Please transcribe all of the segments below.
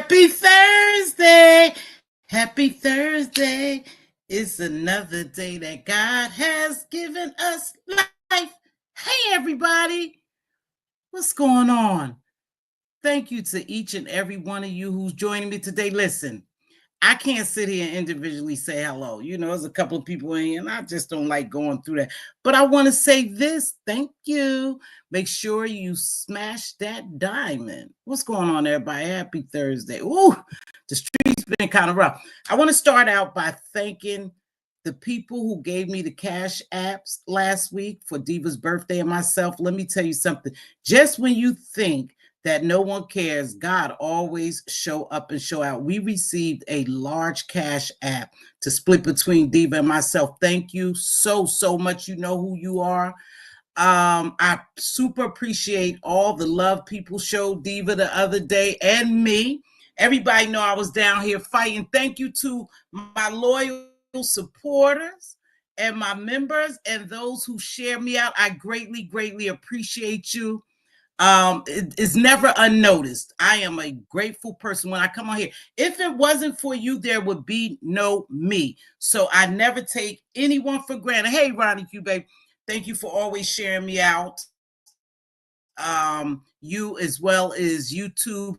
Happy Thursday. Happy Thursday. It's another day that God has given us life. Hey, everybody. What's going on? Thank you to each and every one of you who's joining me today. Listen, I can't sit here and individually say hello. You know, there's a couple of people in here, and I just don't like going through that. But I want to say this. Thank you. Make sure you smash that diamond. What's going on, everybody? Happy Thursday. Ooh, the street's been kind of rough. I want to start out by thanking the people who gave me the cash apps last week for Diva's birthday and myself. Let me tell you something. Just when you think that no one cares, God always show up and show out. We received a large cash app to split between Diva and myself. Thank you so much. You know who you are. I super appreciate all the love people showed Diva the other day and me. Everybody know I was down here fighting. Thank you to my loyal supporters and my members and those who share me out. I greatly appreciate you. It's never unnoticed. I am a grateful person when I come on here. If it wasn't for you, there would be no me. So I never take anyone for granted. Hey, Ronnie Q, babe, thank you for always sharing me out. You as well as YouTube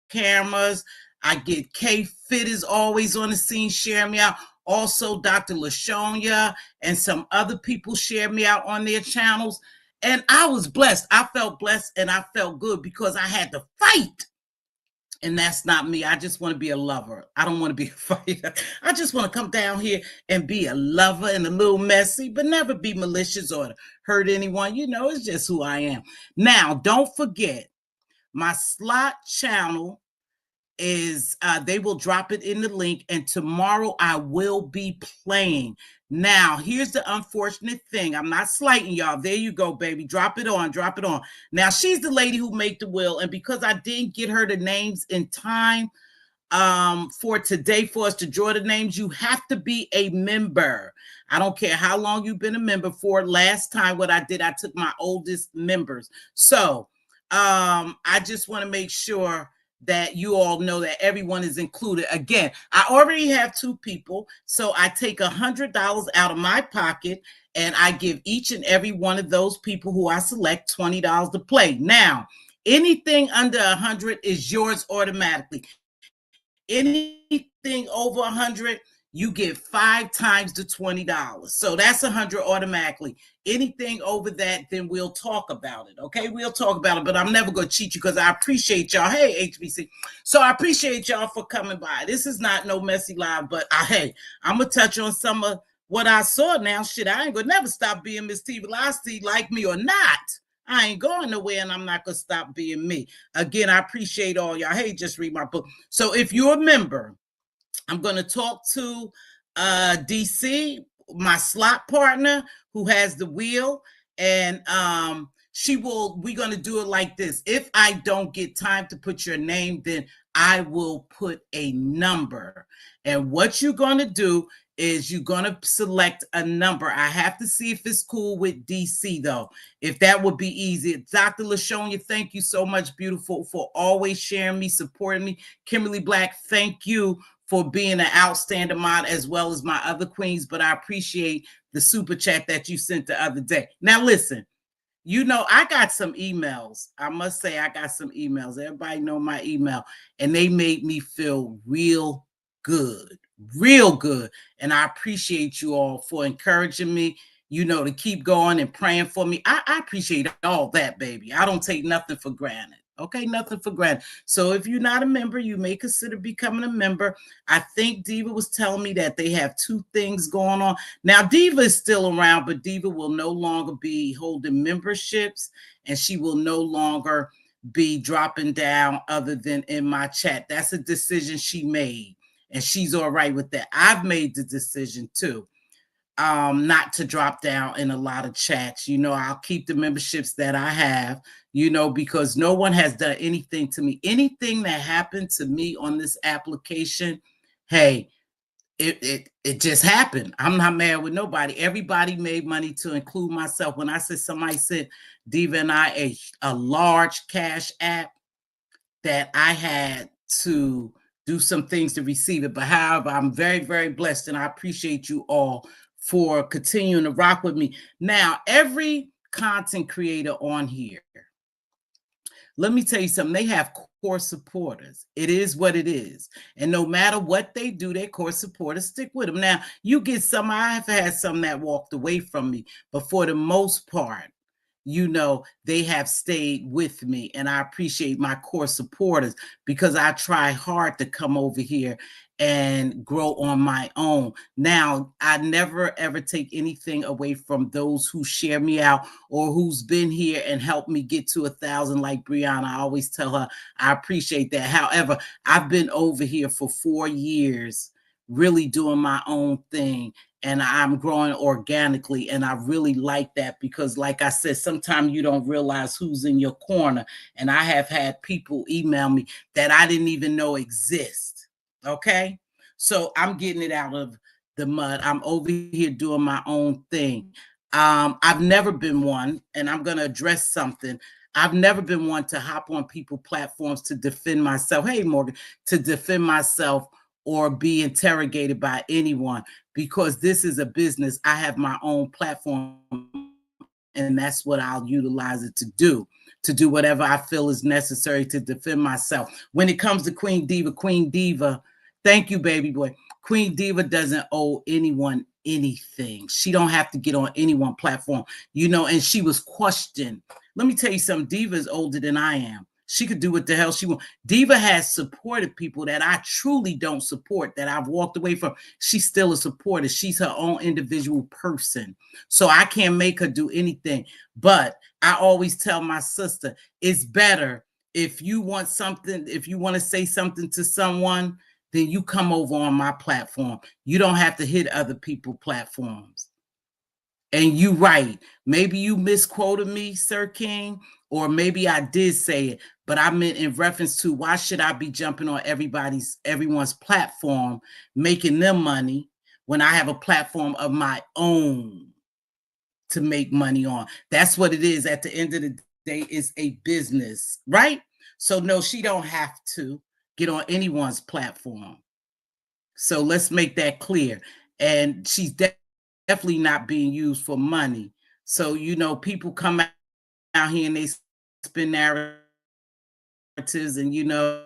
cameras. I get K-Fit is always on the scene sharing me out. Also, Dr. LaShonia and some other people share me out on their channels. And I was blessed. I felt blessed and I felt good because I had to fight. And that's not me. I just want to be a lover. I don't want to be a fighter. I just want to come down here and be a lover and a little messy, but never be malicious or hurt anyone. You know, it's just who I am. Now, don't forget, my slot channel is they will drop it in the link, and tomorrow I will be playing. Now, here's the unfortunate thing. I'm not slighting y'all. There you go, baby. Drop it on. Now, she's the lady who made the will, and because I didn't get her the names in time for today for us to draw the names, you have to be a member. I don't care how long you've been a member for. Last time what I did, I took my oldest members. So I just want to make sure that you all know that everyone is included. Again, I already have 2 people, so I take $100 out of my pocket and I give each and every one of those people who I select $20 to play. Now, anything under 100 is yours automatically. Anything over 100, you get 5 times the $20. So that's 100 automatically. Anything over that, then we'll talk about it. Okay, we'll talk about it, but I'm never going to cheat you because I appreciate y'all. Hey, HBC. So I appreciate y'all for coming by. This is not no messy live, but hey, I'm going to touch on some of what I saw now. Shit, I ain't going to never stop being Mz.Teavalocity, like me or not. I ain't going nowhere, and I'm not going to stop being me. Again, I appreciate all y'all. Hey, just read my book. So if you're a member, I'm going to talk to DC, my slot partner who has the wheel, and we're going to do it like this. If I don't get time to put your name, then I will put a number. And what you're going to do is you're going to select a number. I have to see if it's cool with DC, though, if that would be easy. Dr. LaShonia, thank you so much, beautiful, for always sharing me, supporting me. Kimberly Black, thank you for being an outstanding mod, as well as my other queens, but I appreciate the super chat that you sent the other day. Now, listen, you know, I got some emails. I must say I got some emails. Everybody know my email, and they made me feel real good. And I appreciate you all for encouraging me, you know, to keep going and praying for me. I appreciate all that, baby. I don't take nothing for granted. Okay, nothing for granted. So if you're not a member, you may consider becoming a member. I think Diva was telling me that they have 2 things going on. Now, Diva is still around, but Diva will no longer be holding memberships, and she will no longer be dropping down other than in my chat. That's a decision she made, and she's all right with that. I've made the decision too, not to drop down in a lot of chats. You know, I'll keep the memberships that I have, you know, because no one has done anything to me. Anything that happened to me on this application, hey, it just happened. I'm not mad with nobody. Everybody made money, to include myself. When I said somebody sent Diva and I a large cash app, that I had to do some things to receive it. But however, I'm very, very blessed, and I appreciate you all for continuing to rock with me. Now, every content creator on here, let me tell you something, they have core supporters. It is what it is. And no matter what they do, their core supporters stick with them. Now, you get some, I've had some that walked away from me, but for the most part, you know, they have stayed with me, and I appreciate my core supporters because I try hard to come over here and grow on my own. Now, I never ever take anything away from those who share me out or who's been here and helped me get to 1,000 like Brianna. I always tell her I appreciate that. However, I've been over here for 4 years really doing my own thing, and I'm growing organically, and I really like that because, like I said, sometimes you don't realize who's in your corner, and I have had people email me that I didn't even know exist, okay? So I'm getting it out of the mud. I'm over here doing my own thing. I've never been one, and I'm going to address something. I've never been one to hop on people platforms to defend myself. Hey, Morgan, to defend myself or be interrogated by anyone, because this is a business. I have my own platform, and that's what I'll utilize it to do whatever I feel is necessary to defend myself. When it comes to Queen Diva, thank you, baby boy. Queen Diva doesn't owe anyone anything. She don't have to get on any one platform, you know, and she was questioned. Let me tell you something, Diva is older than I am. She could do what the hell she wants. Diva has supported people that I truly don't support, that I've walked away from. She's still a supporter. She's her own individual person. So I can't make her do anything. But I always tell my sister, it's better if you want something, if you want to say something to someone, then you come over on my platform. You don't have to hit other people's platforms. And you right. Maybe you misquoted me, Sir King, or maybe I did say it, but I meant in reference to why should I be jumping on everyone's platform, making them money when I have a platform of my own to make money on? That's what it is. At the end of the day, it's a business, right? So no, she don't have to get on anyone's platform. So let's make that clear. And she's definitely not being used for money. So, you know, people come out here and they spin narratives, and, you know,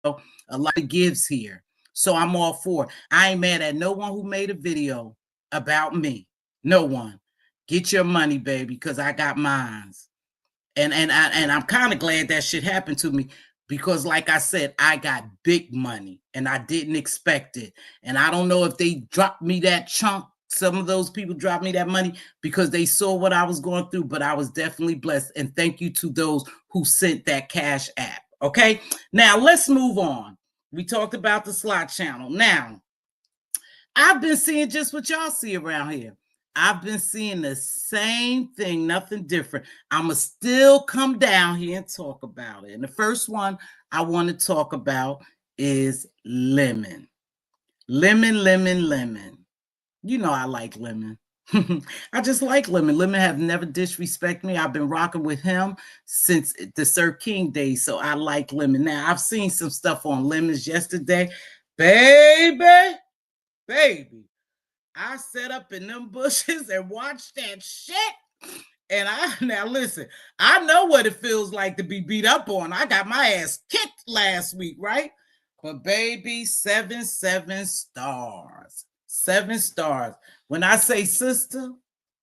a lot of gives here. So I'm all for it. I ain't mad at no one who made a video about me. No one. Get your money, baby, because I got mines. And I'm kind of glad that shit happened to me, because like I said, I got big money and I didn't expect it. And I don't know if they dropped me that chunk. Some of those people dropped me that money because they saw what I was going through, but I was definitely blessed. And thank you to those who sent that Cash App. Okay, now let's move on. We talked about the slot channel. Now, I've been seeing just what y'all see around here. I've been seeing the same thing, nothing different. I'm going to still come down here and talk about it. And the first one I want to talk about is Lemon. Lemon. You know I like Lemon. I just like Lemon. Lemon have never disrespected me. I've been rocking with him since the Sir King days, so I like Lemon. Now, I've seen some stuff on Lemons yesterday. Baby, I sat up in them bushes and watched that shit. And now listen, I know what it feels like to be beat up on. I got my ass kicked last week, right? But baby, 7 stars. 7 stars. When I say sister,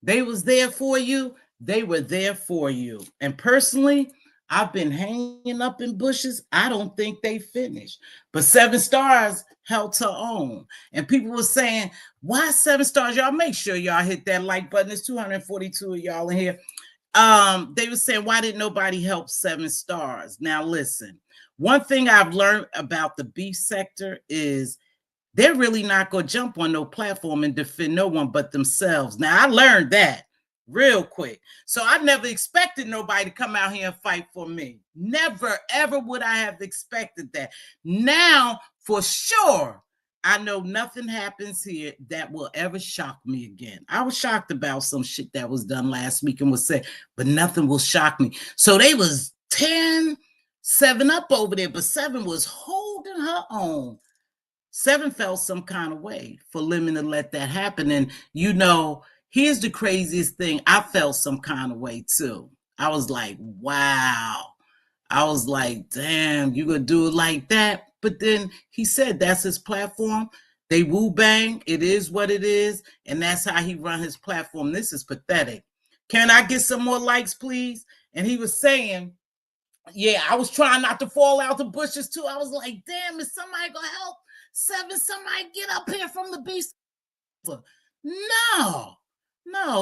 they was there for you. They were there for you. And personally, I've been hanging up in bushes. I don't think they finished. But 7 stars held her own. And people were saying, why 7 stars? Y'all make sure y'all hit that like button. There's 242 of y'all in here. They were saying, why didn't nobody help 7 stars? Now listen, one thing I've learned about the beef sector is they're really not going to jump on no platform and defend no one but themselves. Now, I learned that real quick. So I never expected nobody to come out here and fight for me. Never, ever would I have expected that. Now, for sure, I know nothing happens here that will ever shock me again. I was shocked about some shit that was done last week and was said, but nothing will shock me. So they was 10 Seven up over there, but Seven was holding her own. Seven felt some kind of way for Lemon to let that happen. And here's the craziest thing. I felt some kind of way too. I was like, wow. I was like, damn, you gonna do it like that? But then he said that's his platform. They woo bang. It is what it is. And that's how he run his platform. This is pathetic. Can I get some more likes, please? And he was saying, yeah, I was trying not to fall out the bushes too. I was like, damn, is somebody gonna help Seven? Somebody get up here from the beast. No,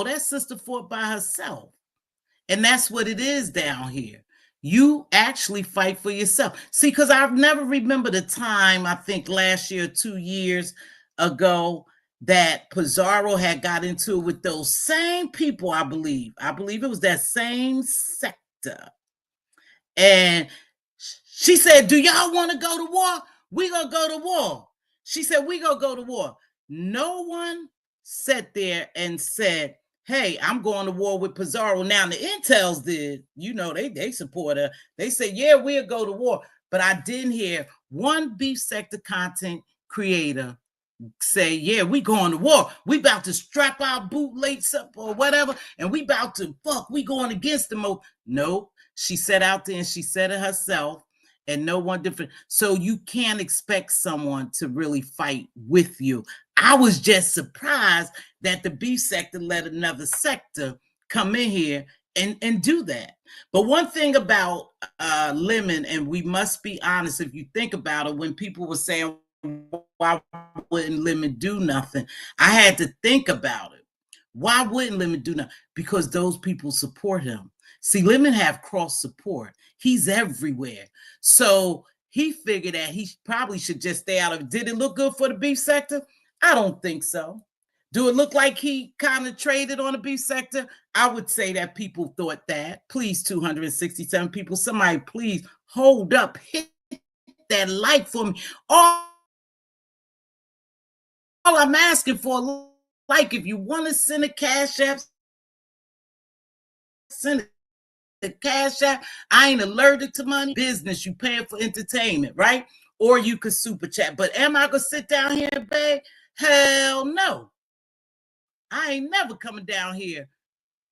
that sister fought by herself. And that's what it is down here. You actually fight for yourself. See, because I've never remembered a time, I think last year, 2 years ago, that Pizarro had got into it with those same people, I believe. I believe it was that same sector. And she said, do y'all want to go to war? We gonna go to war. She said, we gonna go to war. No one sat there and said, hey, I'm going to war with Pizarro. Now the Intels did, they support her. They said, yeah, we'll go to war. But I didn't hear one beef sector content creator say, yeah, we going to war. We about to strap our bootlaces up or whatever, and we about to we going against them. Nope. She sat out there and she said it herself, and no one different. So you can't expect someone to really fight with you. I was just surprised that the beef sector let another sector come in here and do that. But one thing about Lemon, and we must be honest, if you think about it, when people were saying, why wouldn't Lemon do nothing? I had to think about it. Why wouldn't Lemon do nothing? Because those people support him. See, Lemon have cross support. He's everywhere. So he figured that he probably should just stay out of it. Did it look good for the beef sector? I don't think so. Do it look like he kind of traded on the beef sector? I would say that people thought that. Please, 267 people, somebody please hold up, hit that like for me. All I'm asking for, like, if you want to send a cash app, send it. The cash app. I ain't allergic to money. Business, you paying for entertainment, right? Or you could super chat. But am I gonna sit down here and beg? Hell no. I ain't never coming down here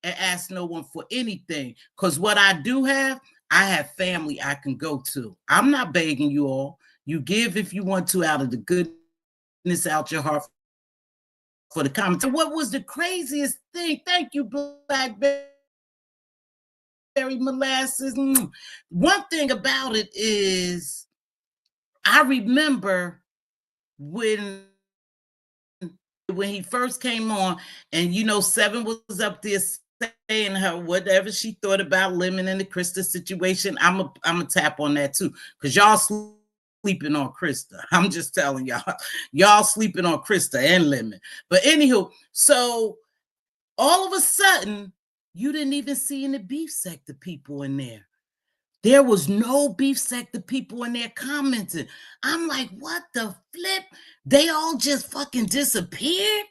and ask no one for anything. Because what I do have, I have family I can go to. I'm not begging you all. You give if you want to out of the goodness out your heart for the comments. What was the craziest thing? Thank you, Blackberry Molasses. One thing about it is, I remember when he first came on, and Seven was up there saying her whatever she thought about Lemon and the Christa situation. I'm a tap on that too, because y'all sleeping on Christa. I'm just telling y'all sleeping on Christa and Lemon. But anywho, so all of a sudden, you didn't even see any beef sector people in there. There was no beef sector people in there commenting. I'm like, what the flip? They all just fucking disappeared?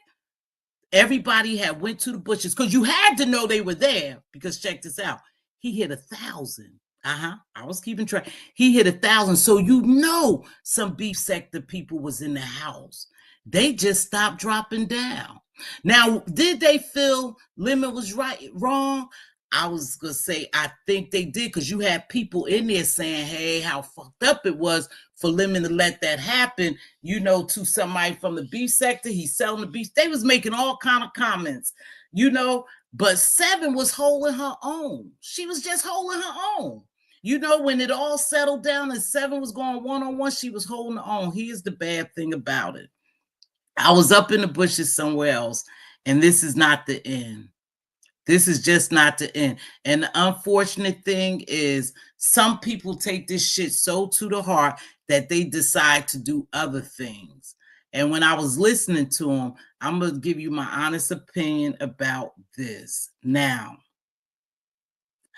Everybody had went to the bushes, because you had to know they were there, because check this out. He hit 1,000. I was keeping track. He hit 1,000. So some beef sector people was in the house. They just stopped dropping down. Now, did they feel Lemon was wrong? I was going to say, I think they did, because you had people in there saying, hey, how fucked up it was for Lemon to let that happen, to somebody from the beef sector. He's selling the beef. They was making all kind of comments, but Seven was holding her own. She was just holding her own. When it all settled down and Seven was going one-on-one, she was holding her own. Here's the bad thing about it. I was up in the bushes somewhere else, and this is not the end. This is just not the end. And the unfortunate thing is, some people take this shit so to the heart that they decide to do other things. And when I was listening to them, I'm going to give you my honest opinion about this. Now,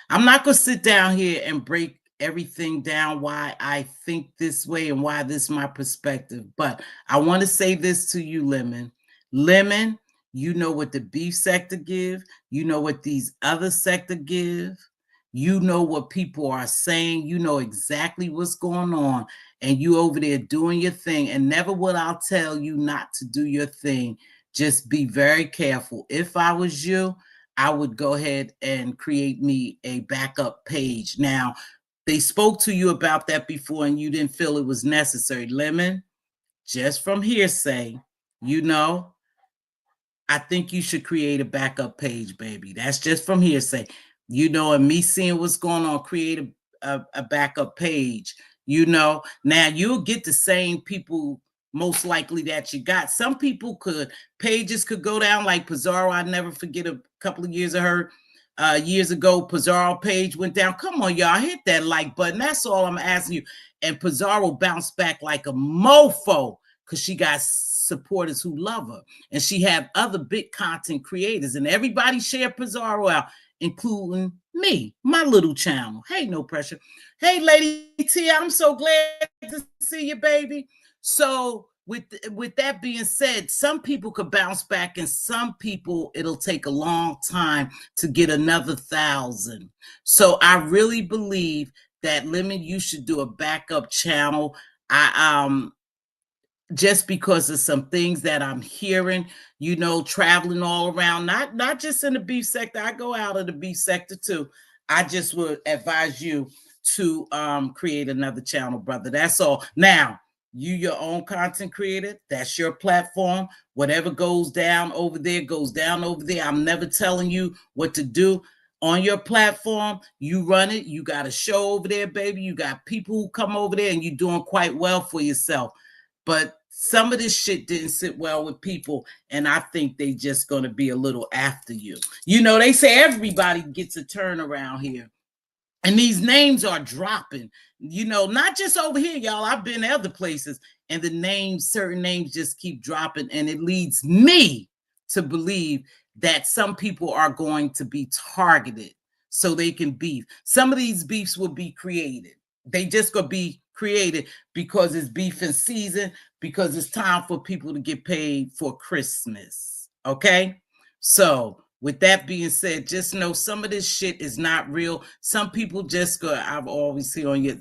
I'm not going to sit down here and break everything down why I think this way and why this is my perspective. But I want to say this to you, Lemon. Lemon, you know what the beef sector give. You know what these other sector give. You know what people are saying. You know exactly what's going on. And you over there doing your thing. And never would I tell you not to do your thing. Just be very careful. If I was you, I would go ahead and create me a backup page. Now, they spoke to you about that before and you didn't feel it was necessary. Lemon, just from hearsay, you know, I think you should create a backup page, baby. That's just from hearsay. You know, and me seeing what's going on, create a backup page. You know, now you'll get the same people most likely that you got. Some people pages could go down like Pizarro. I never forget a couple of years of her. Years ago, Pizarro page went down. Come on, y'all, hit that like button. That's all I'm asking you. And Pizarro bounced back like a mofo because she got supporters who love her. And she had other big content creators. And everybody shared Pizarro out, including me, my little channel. Hey, no pressure. Hey, Lady T, I'm so glad to see you, baby. So with that being said, some people could bounce back and some people it'll take a long time to get another 1,000. So I really believe that, Lemon, you should do a backup channel. Just because of some things that I'm hearing, you know, traveling all around, not just in the beef sector. I go out of the beef sector too. I just would advise you to create another channel, brother. That's all. Now, you your own content creator. That's your platform. Whatever goes down over there goes down over there. I'm never telling you what to do on your platform. You run it. You got a show over there, baby. You got people who come over there and you're doing quite well for yourself. But some of this shit didn't sit well with people, and I think they just going to be a little after you. You know, they say everybody gets a turnaround here. And these names are dropping, you know, not just over here, y'all. I've been other places, and the names, certain names just keep dropping, and it leads me to believe that some people are going to be targeted so they can beef. Some of these beefs will be created. They just gonna be created because it's beefing season, because it's time for people to get paid for Christmas. Okay, so with that being said, just know some of this shit is not real. Some people just go, I've always seen on you.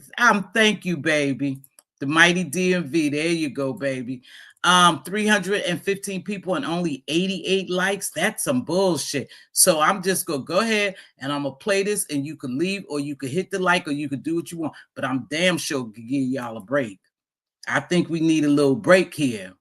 Thank you, baby. The mighty DMV. There you go, baby. 315 people and only 88 likes. That's some bullshit. So I'm just gonna go ahead and I'm gonna play this, and you can leave, or you could hit the like, or you could do what you want. But I'm damn sure gonna give y'all a break. I think we need a little break here.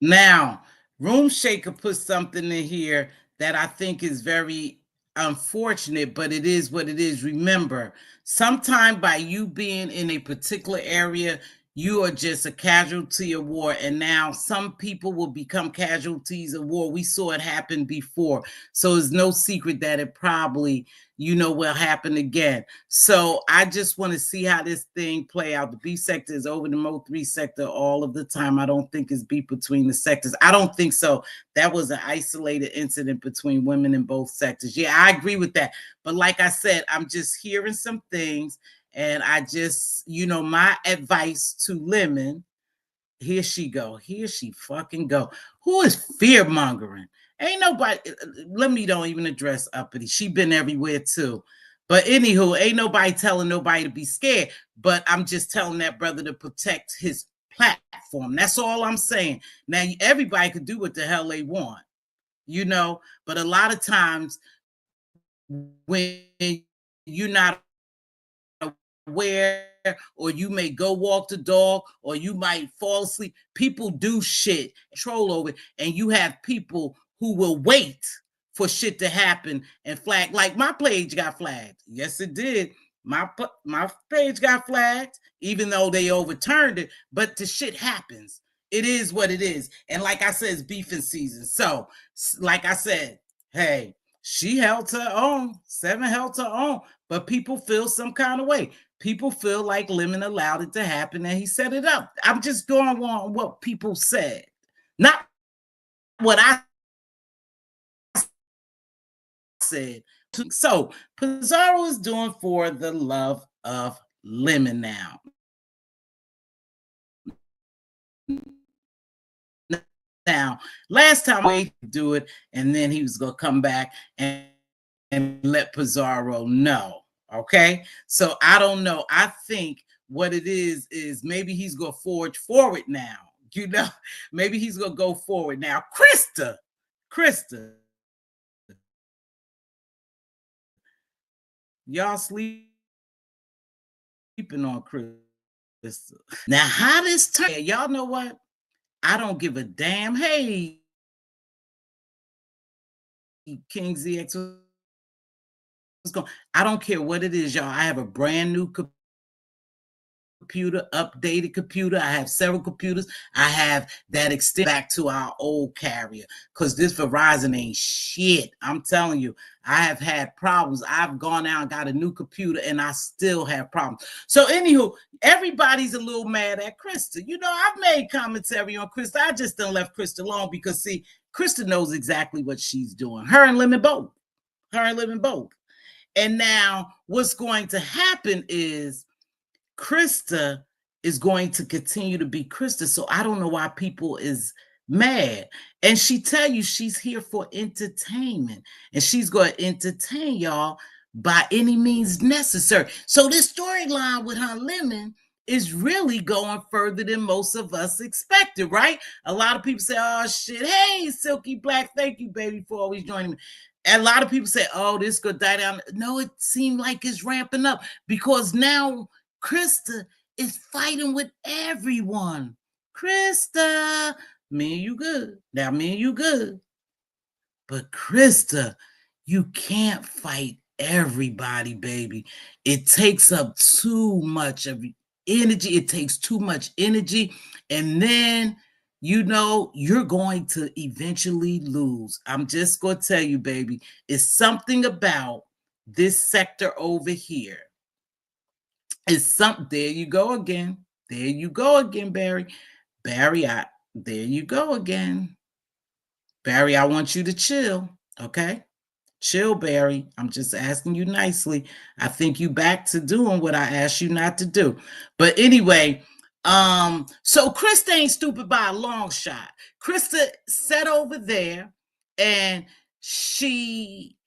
Now, Room Shaker put something in here that I think is very unfortunate, but it is what it is. Remember, sometime by you being in a particular area, you are just a casualty of war. And now some people will become casualties of war. We saw it happen before. So it's no secret that it probably, you know, will happen again. So I just want to see how this thing play out. The beef sector is over the Mo3 sector all of the time. I don't think it's beef between the sectors. I don't think so. That was an isolated incident between women in both sectors. Yeah, I agree with that. But like I said, I'm just hearing some things. And I just, you know, my advice to Lemon, here she go. Here she fucking go. Who is fear mongering? Ain't nobody, let me don't even address Uppity. She been everywhere too. But anywho, ain't nobody telling nobody to be scared. But I'm just telling that brother to protect his platform. That's all I'm saying. Now, everybody could do what the hell they want, you know. But a lot of times when you're not aware, or you may go walk the dog, or you might fall asleep, people do shit, control over it, and you have people who will wait for shit to happen and flag. Like my page got flagged. Yes, it did. My page got flagged, even though they overturned it. But the shit happens. It is what it is. And like I said, it's beefing season. So, like I said, hey, she held her own. Seven held her own. But people feel some kind of way. People feel like Lemon allowed it to happen and he set it up. I'm just going on what people said, not what I said. So Pizarro is doing For the Love of Lemon now. Now, last time we do it, and then he was going to come back and let Pizarro know. Okay, so I don't know. I think what it is maybe he's going to forge forward now. You know, maybe he's going to go forward now. Christa, y'all sleeping on Christa. Now, how this turn? Y'all know what? I don't give a damn. Hey, King ZX. I don't care what it is, y'all. I have a brand new computer, updated computer. I have several computers. I have that extend back to our old carrier because this Verizon ain't shit. I'm telling you, I have had problems. I've gone out and got a new computer and I still have problems. So anywho, everybody's a little mad at Christa. You know, I've made commentary on Christa. I just done left Christa alone because see, Christa knows exactly what she's doing. Her and Lemon both. And now what's going to happen is Christa is going to continue to be Christa. So I don't know why people is mad. And she tell you she's here for entertainment. And she's going to entertain y'all by any means necessary. So this storyline with her Lemon is really going further than most of us expected, right? A lot of people say, oh, shit. Hey, Silky Black, thank you, baby, for always joining me. And a lot of people say, oh, this could die down. No, it seemed like it's ramping up because now Christa is fighting with everyone. Christa, me and you good. Now, me and you good. But Christa, you can't fight everybody, baby. It takes up too much of energy. It takes too much energy. And then, you know, you're going to eventually lose. I'm just going to tell you, baby, it's something about this sector over here. It's something. There you go again. There you go again, Barry. Barry, there you go again. Barry, I want you to chill, okay? Chill, Barry. I'm just asking you nicely. I think you back to doing what I asked you not to do. But anyway, so Christa ain't stupid by a long shot. Christa sat over there and she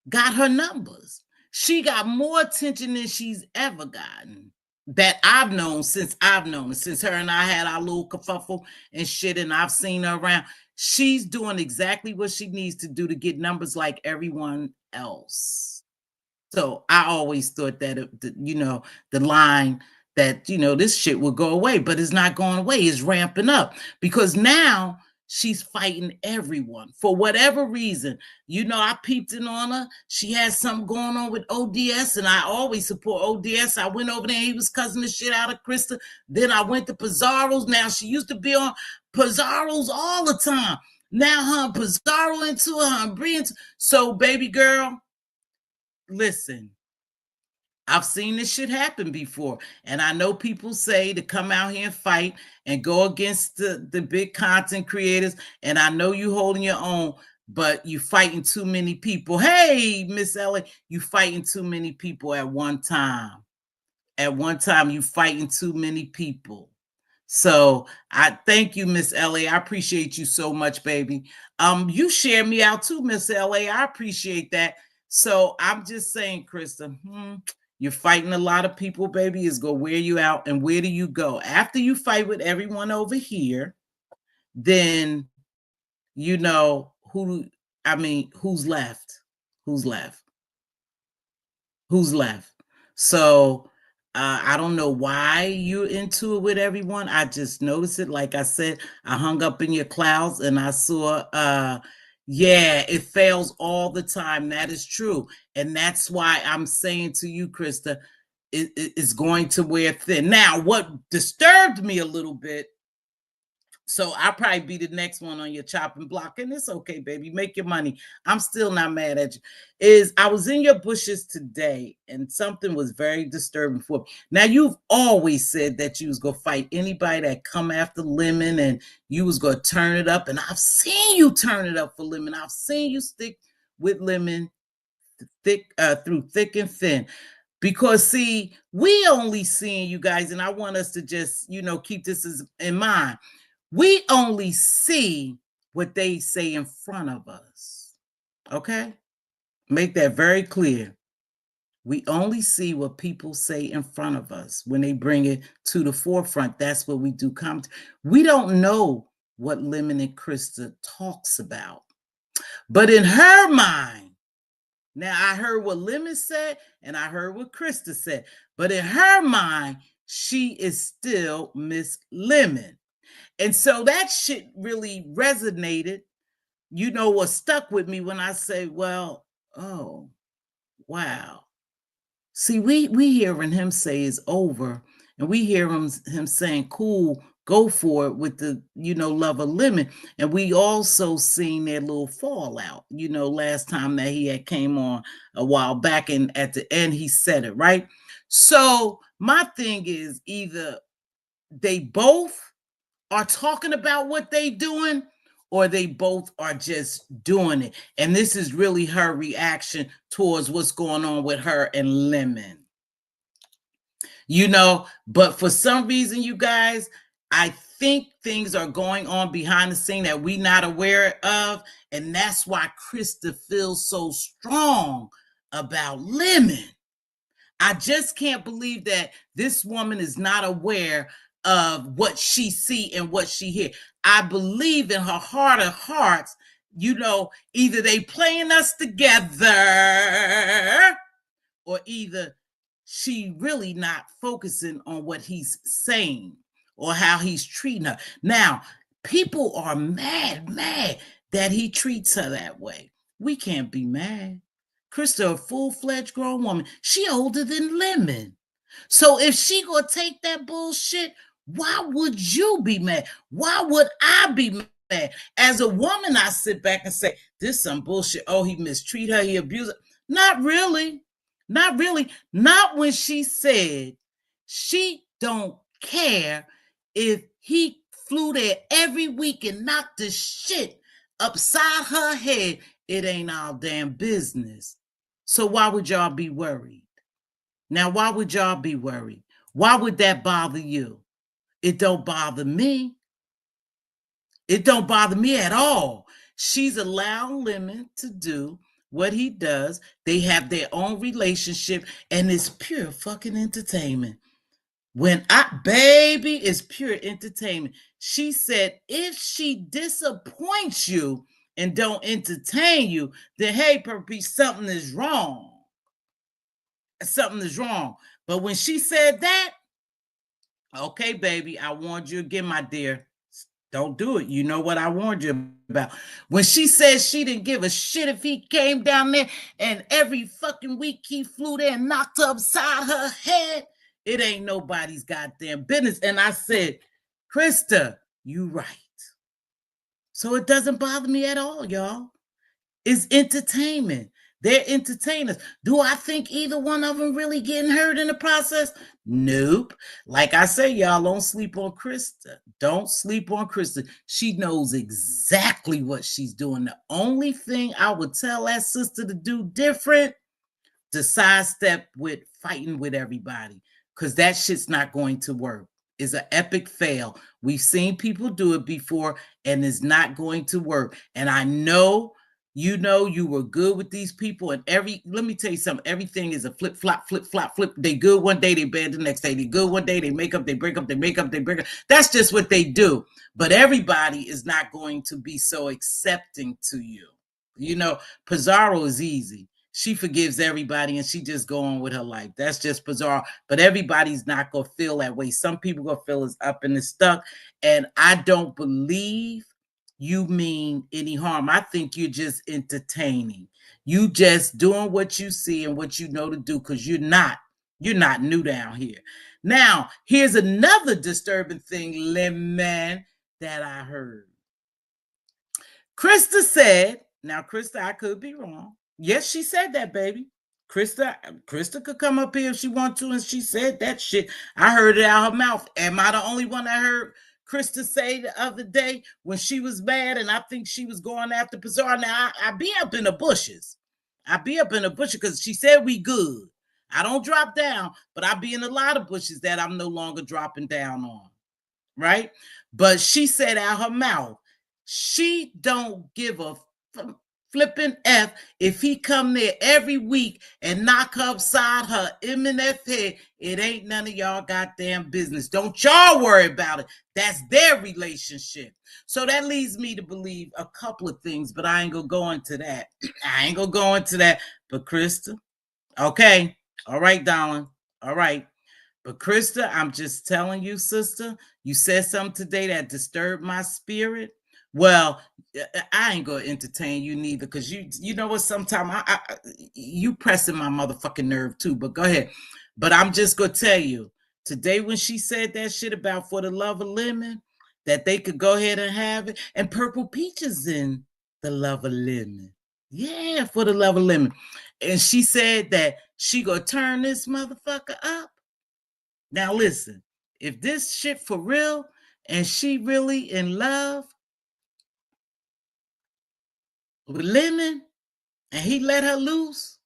got her numbers. She got more attention than she's ever gotten that I've known since her and I had our little kerfuffle and shit, and I've seen her around. She's doing exactly what she needs to do to get numbers like everyone else. So I always thought that, you know, the line that, you know, this shit will go away, but it's not going away. It's ramping up because now she's fighting everyone for whatever reason. You know, I peeped in on her. She has something going on with ODS, and I always support ODS. I went over there, he was cussing the shit out of Christa. Then I went to Pizarro's. Now she used to be on Pizarro's all the time. Now her Pizarro into her, Bree into. So, baby girl, listen. I've seen this shit happen before. And I know people say to come out here and fight and go against the big content creators. And I know you holding your own, but you fighting too many people. Hey, Miss Ellie, you fighting too many people at one time. At one time, you fighting too many people. So I thank you, Miss Ellie. I appreciate you so much, baby. You share me out too, Miss Ellie. I appreciate that. So I'm just saying, Christa, you're fighting a lot of people, baby. It's going to wear you out. And where do you go? After you fight with everyone over here, then, you know, who's left? Who's left? So I don't know why you're into it with everyone. I just noticed it. Like I said, I hung up in your clouds and I saw Yeah, it fails all the time. That is true. And that's why I'm saying to you, Krista, it's going to wear thin. Now, what disturbed me a little bit, so I'll probably be the next one on your chopping block, and it's okay, baby. Make your money. I'm still not mad at you. Is I was in your bushes today, and something was very disturbing for me. Now, you've always said that you was gonna fight anybody that come after Lemon, and you was gonna turn it up. And I've seen you turn it up for Lemon. I've seen you stick with Lemon through thick and thin. Because see, we only seeing you guys, and I want us to just keep this in mind. We only see what they say in front of us. Okay? Make that very clear. We only see what people say in front of us. When they bring it to the forefront, that's what we do comment. We don't know what Lemon and Krista talks about. But in her mind, now I heard what Lemon said and I heard what Krista said. But in her mind, she is still Miss Lemon. And so that shit really resonated, was stuck with me when I say, well, oh, wow. See, we hearing him say it's over, and we hear him saying, cool, go for it with the, love of Lemon. And we also seen their little fallout, last time that he had came on a while back, and at the end he said it, right? So my thing is either they both are talking about what they doing, or they both are just doing it. And this is really her reaction towards what's going on with her and Lemon. But for some reason, you guys, I think things are going on behind the scene that we're not aware of. And that's why Krista feels so strong about Lemon. I just can't believe that this woman is not aware of what she see and what she hear. I believe in her heart of hearts, either they playing us together, or either she really not focusing on what he's saying or how he's treating her. Now, people are mad that he treats her that way. We can't be mad. Krista, a full-fledged grown woman. She older than Lemon. So if she gonna take that bullshit, why would you be mad? Why would I be mad? As a woman, I sit back and say, this some bullshit. Oh, he mistreat her, he abused her. Not really. Not really. Not when she said she don't care if he flew there every week and knocked the shit upside her head. It ain't our damn business. So why would y'all be worried? Now, why would y'all be worried? Why would that bother you? It don't bother me. It don't bother me at all. She's allowed Lemon to do what he does. They have their own relationship, and it's pure fucking entertainment. Baby, it's pure entertainment. She said if she disappoints you and don't entertain you, then hey, Purpy, something is wrong. Something is wrong. But when she said that, okay, baby, I warned you again, my dear. Don't do it. You know what I warned you about. When she said she didn't give a shit if he came down there and every fucking week he flew there and knocked her upside her head, it ain't nobody's goddamn business. And I said, Krista, you right. So it doesn't bother me at all, y'all. It's entertainment. They're entertainers. Do I think either one of them really getting hurt in the process? Nope. Like I say, y'all, don't sleep on Krista. Don't sleep on Krista. She knows exactly what she's doing. The only thing I would tell that sister to do different, to sidestep with fighting with everybody, because that shit's not going to work. It's an epic fail. We've seen people do it before, and it's not going to work. And I know you were good with these people, and let me tell you something, everything is a flip, flop, flip, flop, flip. They good one day, they bad the next day. They good one day, they make up, they break up, they make up, they break up. That's just what they do. But everybody is not going to be so accepting to you. Pizarro is easy. She forgives everybody and she just go on with her life. That's just Pizarro. But everybody's not going to feel that way. Some people going to feel it's up and it's stuck. And I don't believe you mean any harm. I think you're just entertaining. You just doing what you see and what you know to do, because you're not new down here. Now, here's another disturbing thing, Lemon, that I heard. Christa said, now Christa, I could be wrong. Yes, she said that, baby. Christa could come up here if she want to, and she said that shit. I heard it out her mouth. Am I the only one that heard Christa say the other day when she was mad, and I think she was going after Pizarro? Now, I be up in the bushes. I be up in the bushes because she said we good. I don't drop down, but I be in a lot of bushes that I'm no longer dropping down on, right? But she said out her mouth, she don't give a flipping F if he come there every week and knock upside her M&F head. It ain't none of y'all goddamn business. Don't y'all worry about it. That's their relationship. So that leads me to believe a couple of things, but I ain't gonna go into that. I ain't gonna go into that. But Christa, okay, all right, darling, all right. But Christa, I'm just telling you, sister, you said something today that disturbed my spirit. Well, I ain't gonna entertain you neither, because you know what, sometimes you pressing my motherfucking nerve too, but go ahead. But I'm just gonna tell you, today when she said that shit about For the Love of Lemon, that they could go ahead and have it, and Purple Peach is in The Love of Lemon. Yeah, For the Love of Lemon. And she said that she gonna turn this motherfucker up. Now listen, if this shit for real and she really in love with Lemon and he let her loose,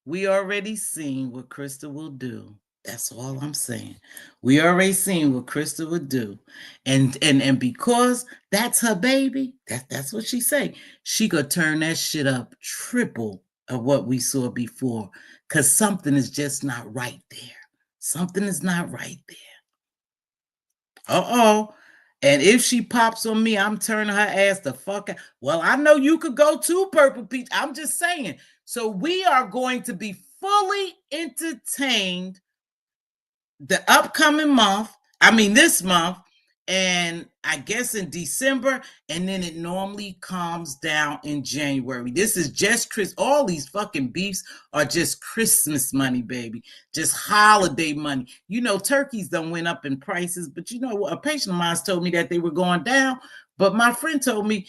we already seen what Christa will do. That's all I'm saying. We already seen what Christa would do. And because that's her baby, that's what she say. She could turn that shit up triple of what we saw before, because something is just not right there. Something is not right there. Uh-oh. And if she pops on me, I'm turning her ass the fuck out. Well, I know you could go to Purple Peach. I'm just saying. So we are going to be fully entertained the upcoming month. I mean, this month. And I guess in December, and then it normally calms down in January. This is just all these fucking beefs are just Christmas money, baby. Just holiday money. You know, turkeys done went up in prices, but you know what? A patient of mine told me that they were going down, but my friend told me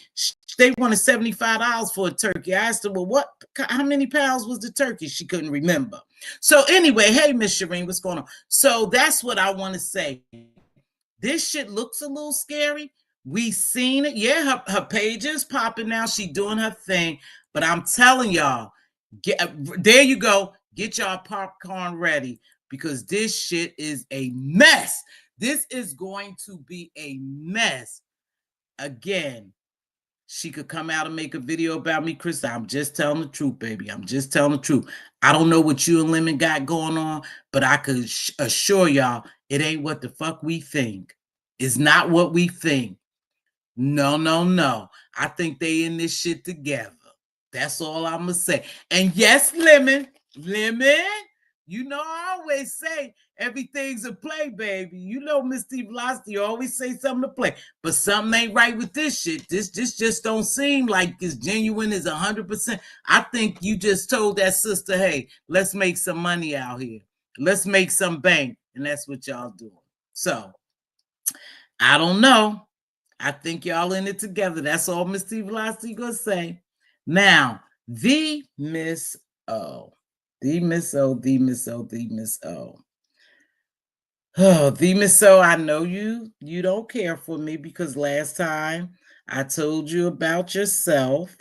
they wanted $75 for a turkey. I asked her, well, how many pounds was the turkey? She couldn't remember. So anyway, hey, Miss Shireen, what's going on? So that's what I want to say. This shit looks a little scary. We seen it. Yeah, her page is popping now. She doing her thing. But I'm telling y'all, there you go. Get y'all popcorn ready, because this shit is a mess. This is going to be a mess. Again, she could come out and make a video about me, Chris. I'm just telling the truth, baby. I'm just telling the truth. I don't know what you and Lemon got going on, but I could assure y'all it ain't what the fuck we think. It's not what we think. No, no, no. I think they in this shit together. That's all I'm gonna say. And yes, Lemon, you know I always say everything's a play, baby. You know Mz.Teavalocity always say something to play. But something ain't right with this shit. This just don't seem like it's genuine as 100%. I think you just told that sister, hey, let's make some money out here. Let's make some bank. And that's what y'all doing. So, I don't know. I think y'all in it together. That's all Mz.Teavalocity gonna say. Now, the Miss O. The Miss O, the Miss O, the Miss O. Oh, the Miss O, I know you don't care for me, because last time I told you about yourself,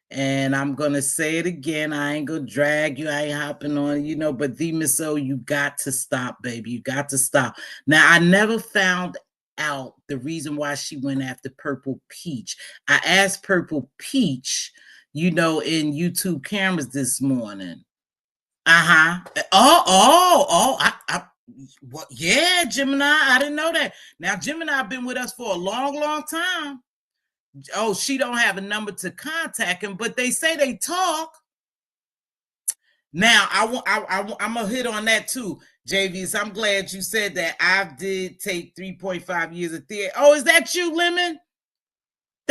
and I'm gonna say it again. I ain't gonna drag you, I ain't hopping on, you know, but the Miss O, you got to stop, baby. You got to stop. Now, I never found out the reason why she went after Purple Peach. I asked Purple Peach, you know, in YouTube cameras this morning. What? Yeah, Gemini. I didn't know that. Now, Gemini been with us for a long, long time. Oh, she don't have a number to contact him, but they say they talk. Now, I'm gonna hit on that too, JV. So I'm glad you said that. I did take 3.5 years of theater. Oh, is that you, Lemon?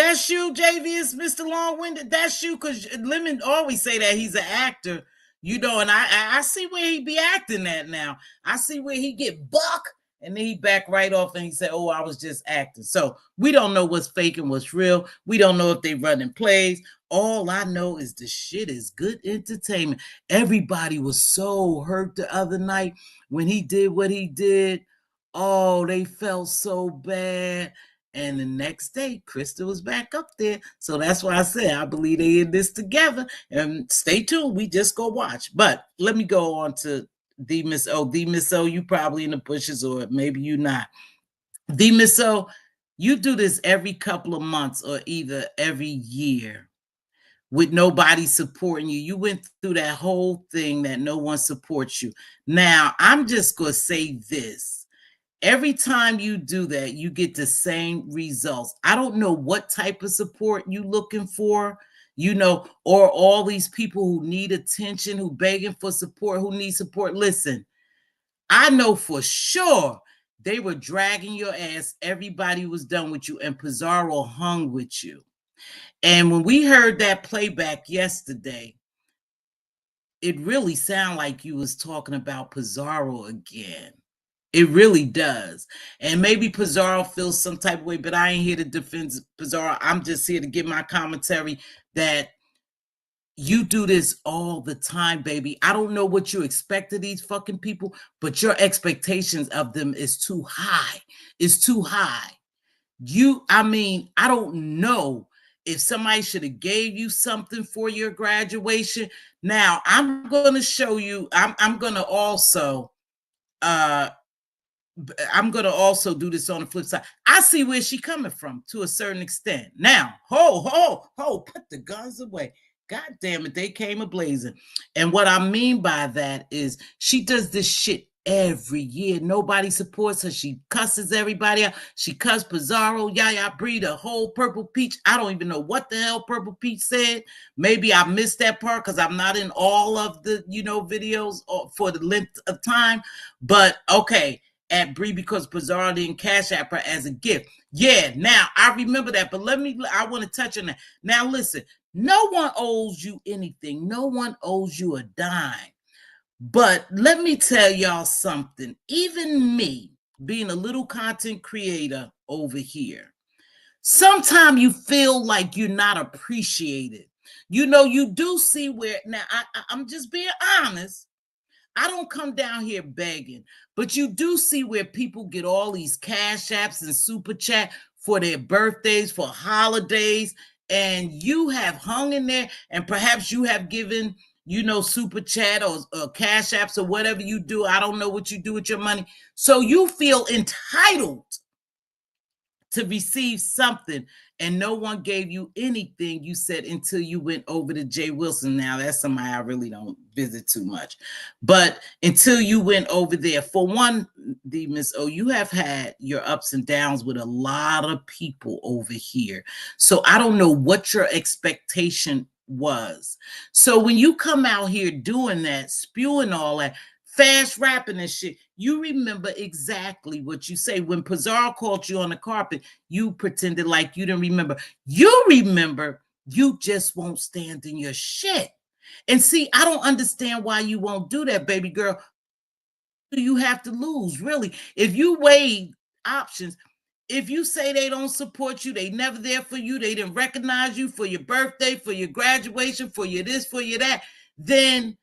That's you, JV. Mr. Long-Winded. That's you, because Lemon always say that he's an actor, and I see where he be acting at now. I see where he get buck, and then he back right off and he said, oh, I was just acting. So we don't know what's fake and what's real. We don't know if they running plays. All I know is the shit is good entertainment. Everybody was so hurt the other night when he did what he did. Oh, they felt so bad. And the next day, Christa was back up there. So that's why I said I believe they in this together. And stay tuned. We just go watch. But let me go on to D Miss O. D Miss O, you probably in the bushes, or maybe you not. D Miss O, you do this every couple of months or either every year with nobody supporting you. You went through that whole thing that no one supports you. Now, I'm just going to say this. Every time you do that, you get the same results. I don't know what type of support you looking for, or all these people who need attention, who begging for support, who need support. Listen, I know for sure they were dragging your ass. Everybody was done with you, and Pizarro hung with you. And when we heard that playback yesterday, it really sounded like you was talking about Pizarro again. It really does. And maybe Pizarro feels some type of way, but I ain't here to defend Pizarro. I'm just here to give my commentary that you do this all the time, baby. I don't know what you expect of these fucking people, but your expectations of them is too high. It's too high. I don't know if somebody should have gave you something for your graduation. Now, I'm going to show you, I'm going to also do this on the flip side. I see where she coming from to a certain extent. Now, put the guns away. God damn it, they came a-blazing. And what I mean by that is she does this shit every year. Nobody supports her. She cusses everybody out. She cussed Pizarro, Yaya Bree, the whole Purple Peach. I don't even know what the hell Purple Peach said. Maybe I missed that part because I'm not in all of the, videos for the length of time. But okay, at Bree, because Pizarro didn't cash app her as a gift. Yeah, now I remember that, but I want to touch on that. Now listen, no one owes you anything. No one owes you a dime. But let me tell y'all something. Even me, being a little content creator over here, sometimes you feel like you're not appreciated. You do see where, now I'm just being honest. I don't come down here begging, but you do see where people get all these cash apps and super chat for their birthdays, for holidays, and you have hung in there, and perhaps you have given, super chat or cash apps or whatever you do. I don't know what you do with your money. So you feel entitled to receive something, and no one gave you anything, you said, until you went over to Jay Wilson. Now, that's somebody I really don't visit too much. But until you went over there, for one, the Miss O, you have had your ups and downs with a lot of people over here. So I don't know what your expectation was. So when you come out here doing that, spewing all that, fast rapping and shit, you remember exactly what you say. When Pizarro called you on the carpet, you pretended like you didn't remember. You remember, you just won't stand in your shit. And see, I don't understand why you won't do that, baby girl. You have to lose, really. If you weigh options, if you say they don't support you, they never there for you, they didn't recognize you for your birthday, for your graduation, for your this, for your that, then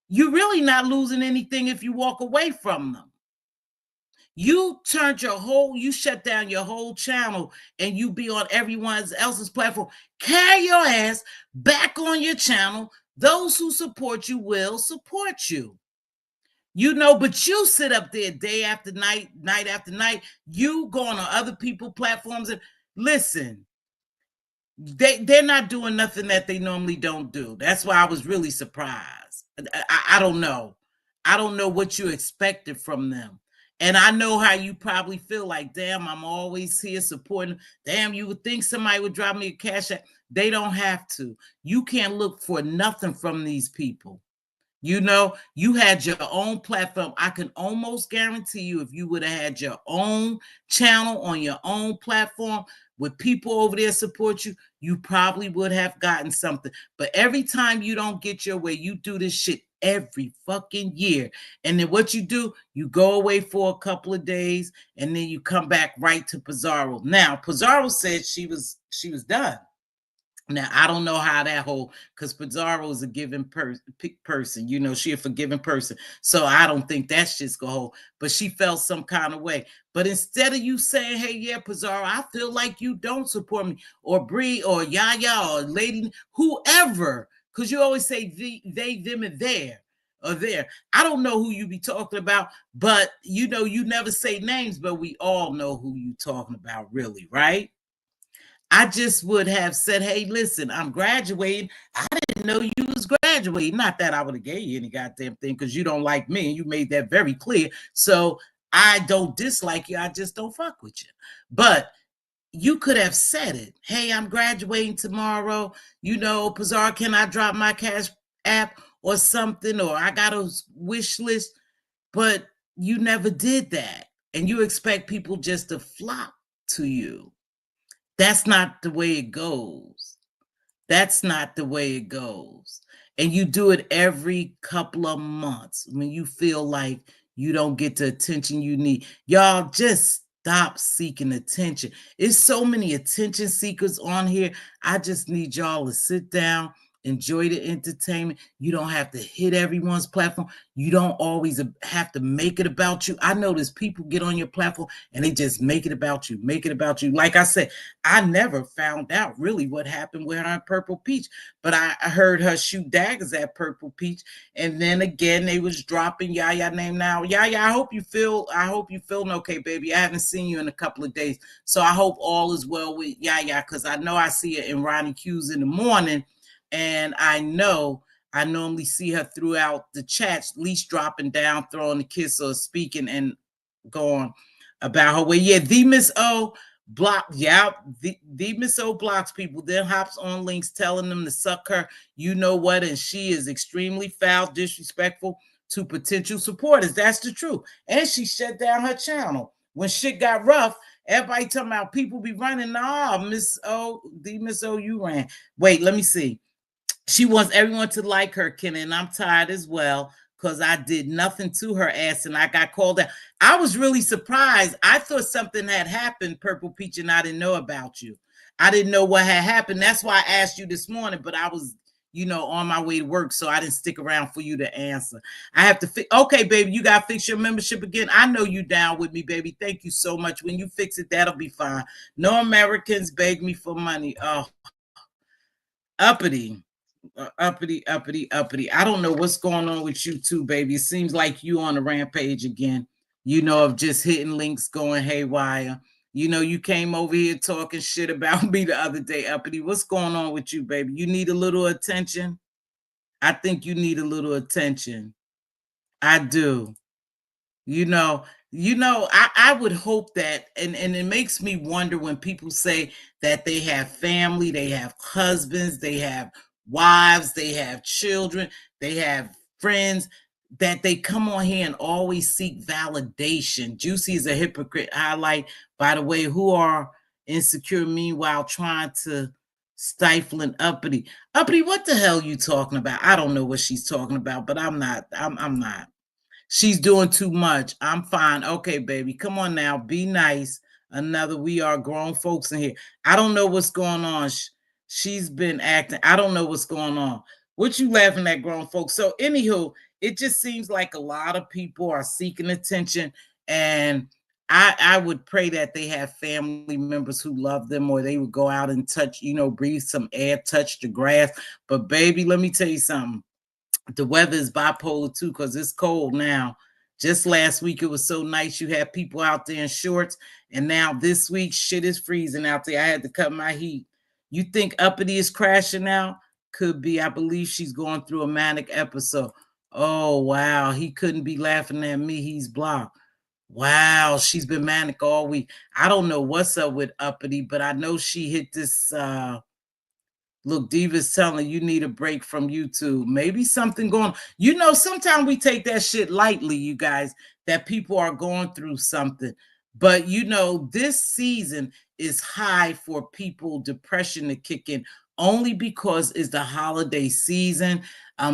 you're really not losing anything if you walk away from them. You shut down your whole channel, and you be on everyone else's platform. Carry your ass back on your channel. Those who support you will support you. But you sit up there day after night, night after night. You go on other people's platforms and listen. They're not doing nothing that they normally don't do. That's why I was really surprised. I don't know. I don't know what you expected from them. And I know how you probably feel like, damn, I'm always here supporting. Damn, you would think somebody would drop me a cash app. They don't have to. You can't look for nothing from these people. You had your own platform. I can almost guarantee you, if you would have had your own channel on your own platform, with people over there support you, you probably would have gotten something. But every time you don't get your way, you do this shit every fucking year. And then what you do, you go away for a couple of days and then you come back right to Pizarro. Now, Pizarro said she was done. Now, I don't know how that whole, because Pizarro is a giving person, you know, she a forgiving person. So I don't think that's just gonna hold, but she felt some kind of way. But instead of you saying, hey, yeah, Pizarro, I feel like you don't support me, or Bree, or Yaya, or Lady, whoever, because you always say they, them, and there, or there. I don't know who you be talking about, but you know, you never say names, but we all know who you talking about, really, right? I just would have said, hey, listen, I'm graduating. I didn't know you was graduating. Not that I would have gave you any goddamn thing because you don't like me and you made that very clear. So I don't dislike you. I just don't fuck with you. But you could have said it. Hey, I'm graduating tomorrow. You know, Pizarro, can I drop my cash app or something? Or I got a wish list. But you never did that. And you expect people just to flock to you. That's not the way it goes. That's not the way it goes. And you do it every couple of months when you feel like you don't get the attention you need. Y'all just stop seeking attention. It's so many attention seekers on here. I just need y'all to sit down, enjoy the entertainment. You don't have to hit everyone's platform. You don't always have to make it about you. I notice people get on your platform and they just make it about you, make it about you. Like I said, I never found out really what happened with her and Purple Peach, but I heard her shoot daggers at Purple Peach. And then again, they was dropping Yaya name now. Yaya, I hope you feeling okay, baby. I haven't seen you in a couple of days. So I hope all is well with Yaya, because I know I see her in Ronnie Q's in the morning. And I know I normally see her throughout the chats, at least dropping down, throwing a kiss or speaking and going about her way. Yeah, the Miss O block. Yeah, the Miss O blocks people, then hops on links telling them to suck her. You know what? And she is extremely foul, disrespectful to potential supporters. That's the truth. And she shut down her channel when shit got rough. Everybody talking about people be running. Nah, Miss O, the Miss O, you ran. Wait, let me see. She wants everyone to like her, Kenny, and I'm tired as well because I did nothing to her ass and I got called out. I was really surprised. I thought something had happened, Purple Peach, and I didn't know about you. I didn't know what had happened. That's why I asked you this morning, but I was, you know, on my way to work, so I didn't stick around for you to answer. I have to fix. Okay, baby, you got to fix your membership again. I know you down with me, baby. Thank you so much. When you fix it, that'll be fine. No Americans beg me for money. Oh, uppity. Uppity. I don't know what's going on with you too, baby. It seems like you on a rampage again, you know, of just hitting links going haywire. You know, you came over here talking shit about me the other day, Uppity. What's going on with you, baby? You need a little attention? I think you need a little attention. I do. I would hope that, and it makes me wonder when people say that they have family, they have husbands, they have wives, they have children, they have friends, that they come on here and always seek validation. Juicy is a hypocrite. Highlight, by the way, who are insecure, meanwhile trying to stifle an Uppity. Uppity, what the hell you talking about? I don't know what she's talking about, but I'm not. I'm not. She's doing too much. I'm fine. Okay, baby. Come on now. Be nice. We are grown folks in here. I don't know what's going on. She's been acting. I don't know what's going on. What you laughing at, grown folks? So, anywho, it just seems like a lot of people are seeking attention. And I would pray that they have family members who love them, or they would go out and touch, breathe some air, touch the grass. But, baby, let me tell you something. The weather is bipolar too, because it's cold now. Just last week, it was so nice. You had people out there in shorts. And now this week, shit is freezing out there. I had to cut my heat. You think Uppity is crashing out? Could be. I believe she's going through a manic episode. Oh, wow. He couldn't be laughing at me. He's blocked. Wow. She's been manic all week. I don't know what's up with Uppity, but I know she hit this look, Diva's telling you need a break from YouTube. Maybe something going on. Sometimes we take that shit lightly, you guys, that people are going through something. But this season is high for people depression to kick in only because it's the holiday season.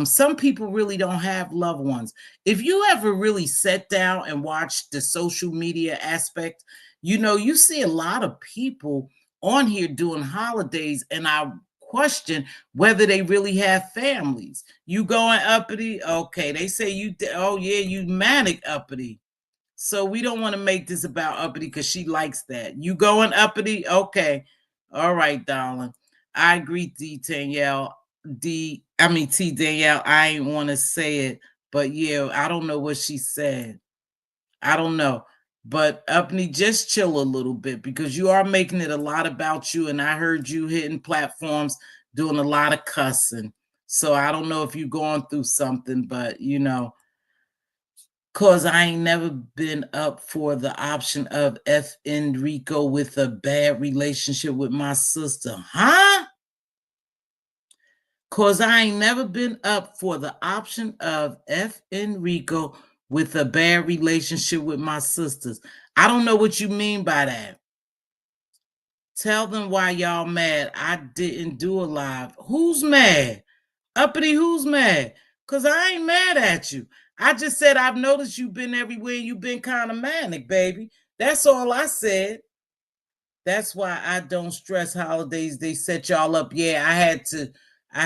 Some people really don't have loved ones. If you ever really sat down and watched the social media aspect, you see a lot of people on here doing holidays, and I question whether they really have families. You going uppity? Okay, they say oh yeah, you manic uppity. So we don't want to make this about uppity because she likes that. You going uppity? Okay. All right, darling. I agree, T Danielle. T Danielle. I ain't want to say it, but yeah, I don't know what she said. I don't know. But uppity, just chill a little bit because you are making it a lot about you. And I heard you hitting platforms doing a lot of cussing. So I don't know if you're going through something, but cause I ain't never been up for the option of F Enrico with a bad relationship with my sister. Huh? Cause I ain't never been up for the option of F Enrico with a bad relationship with my sisters. I don't know what you mean by that. Tell them why y'all mad. I didn't do a live. Who's mad? Uppity, who's mad? Because I ain't mad at you. I just said I've noticed you've been everywhere and you've been kind of manic, baby. That's all I said. That's why I don't stress holidays. They set y'all up. Yeah, I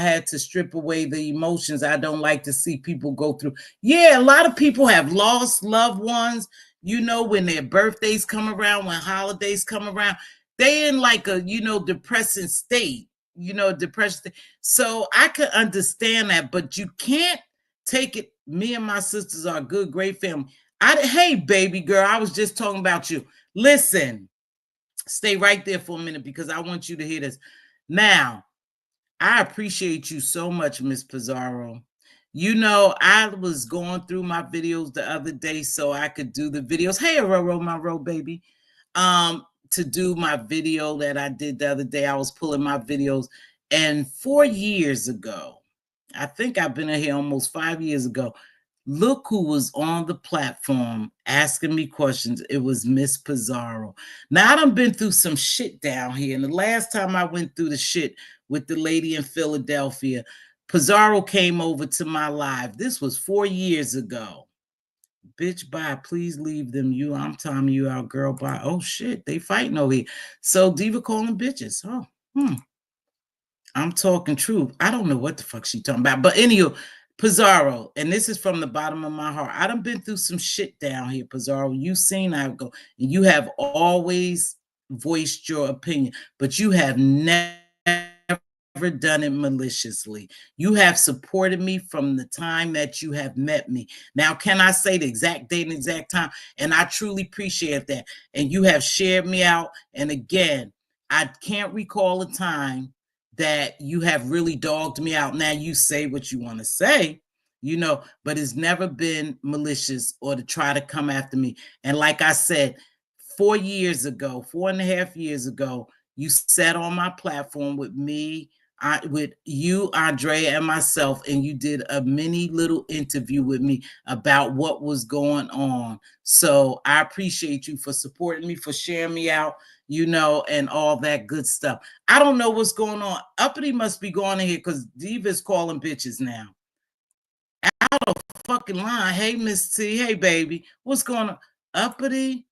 had to strip away the emotions. I don't like to see people go through. Yeah, a lot of people have lost loved ones, when their birthdays come around, when holidays come around. They in like a, depressing state, depression. So I could understand that, but you can't take it. Me and my sisters are a good, great family. Hey, baby girl, I was just talking about you. Listen. Stay right there for a minute because I want you to hear this. Now, I appreciate you so much, Miss Pizarro. I was going through my videos the other day so I could do the videos. Hey, Aurora, my road baby. To do my video that I did the other day, I was pulling my videos. And 4 years ago, I think I've been in here almost 5 years ago, look who was on the platform asking me questions. It was Miss Pizarro. Now, I done been through some shit down here. And the last time I went through the shit with the lady in Philadelphia, Pizarro came over to my live. This was 4 years ago. Bitch, bye. Please leave them. I'm timing you out, girl. Bye. Oh, shit. They fighting over here. So Diva calling bitches. Oh, I'm talking truth. I don't know what the fuck she talking about. But anyway, Pizarro, and this is from the bottom of my heart. I done been through some shit down here, Pizarro. You seen I go, and you have always voiced your opinion, but you have never done it maliciously. You have supported me from the time that you have met me. Now, can I say the exact date and exact time? And I truly appreciate that. And you have shared me out. And again, I can't recall a time that you have really dogged me out. Now you say what you want to say, but it's never been malicious or to try to come after me. And like I said, 4 years ago, 4.5 years ago, you sat on my platform with me, with you, Andrea, and myself, and you did a mini little interview with me about what was going on. So I appreciate you for supporting me, for sharing me out, and all that good stuff. I don't know what's going on. Uppity must be going in here because Diva's calling bitches now. Out of fucking line. Hey, Miss T. Hey, baby. What's going on? Uppity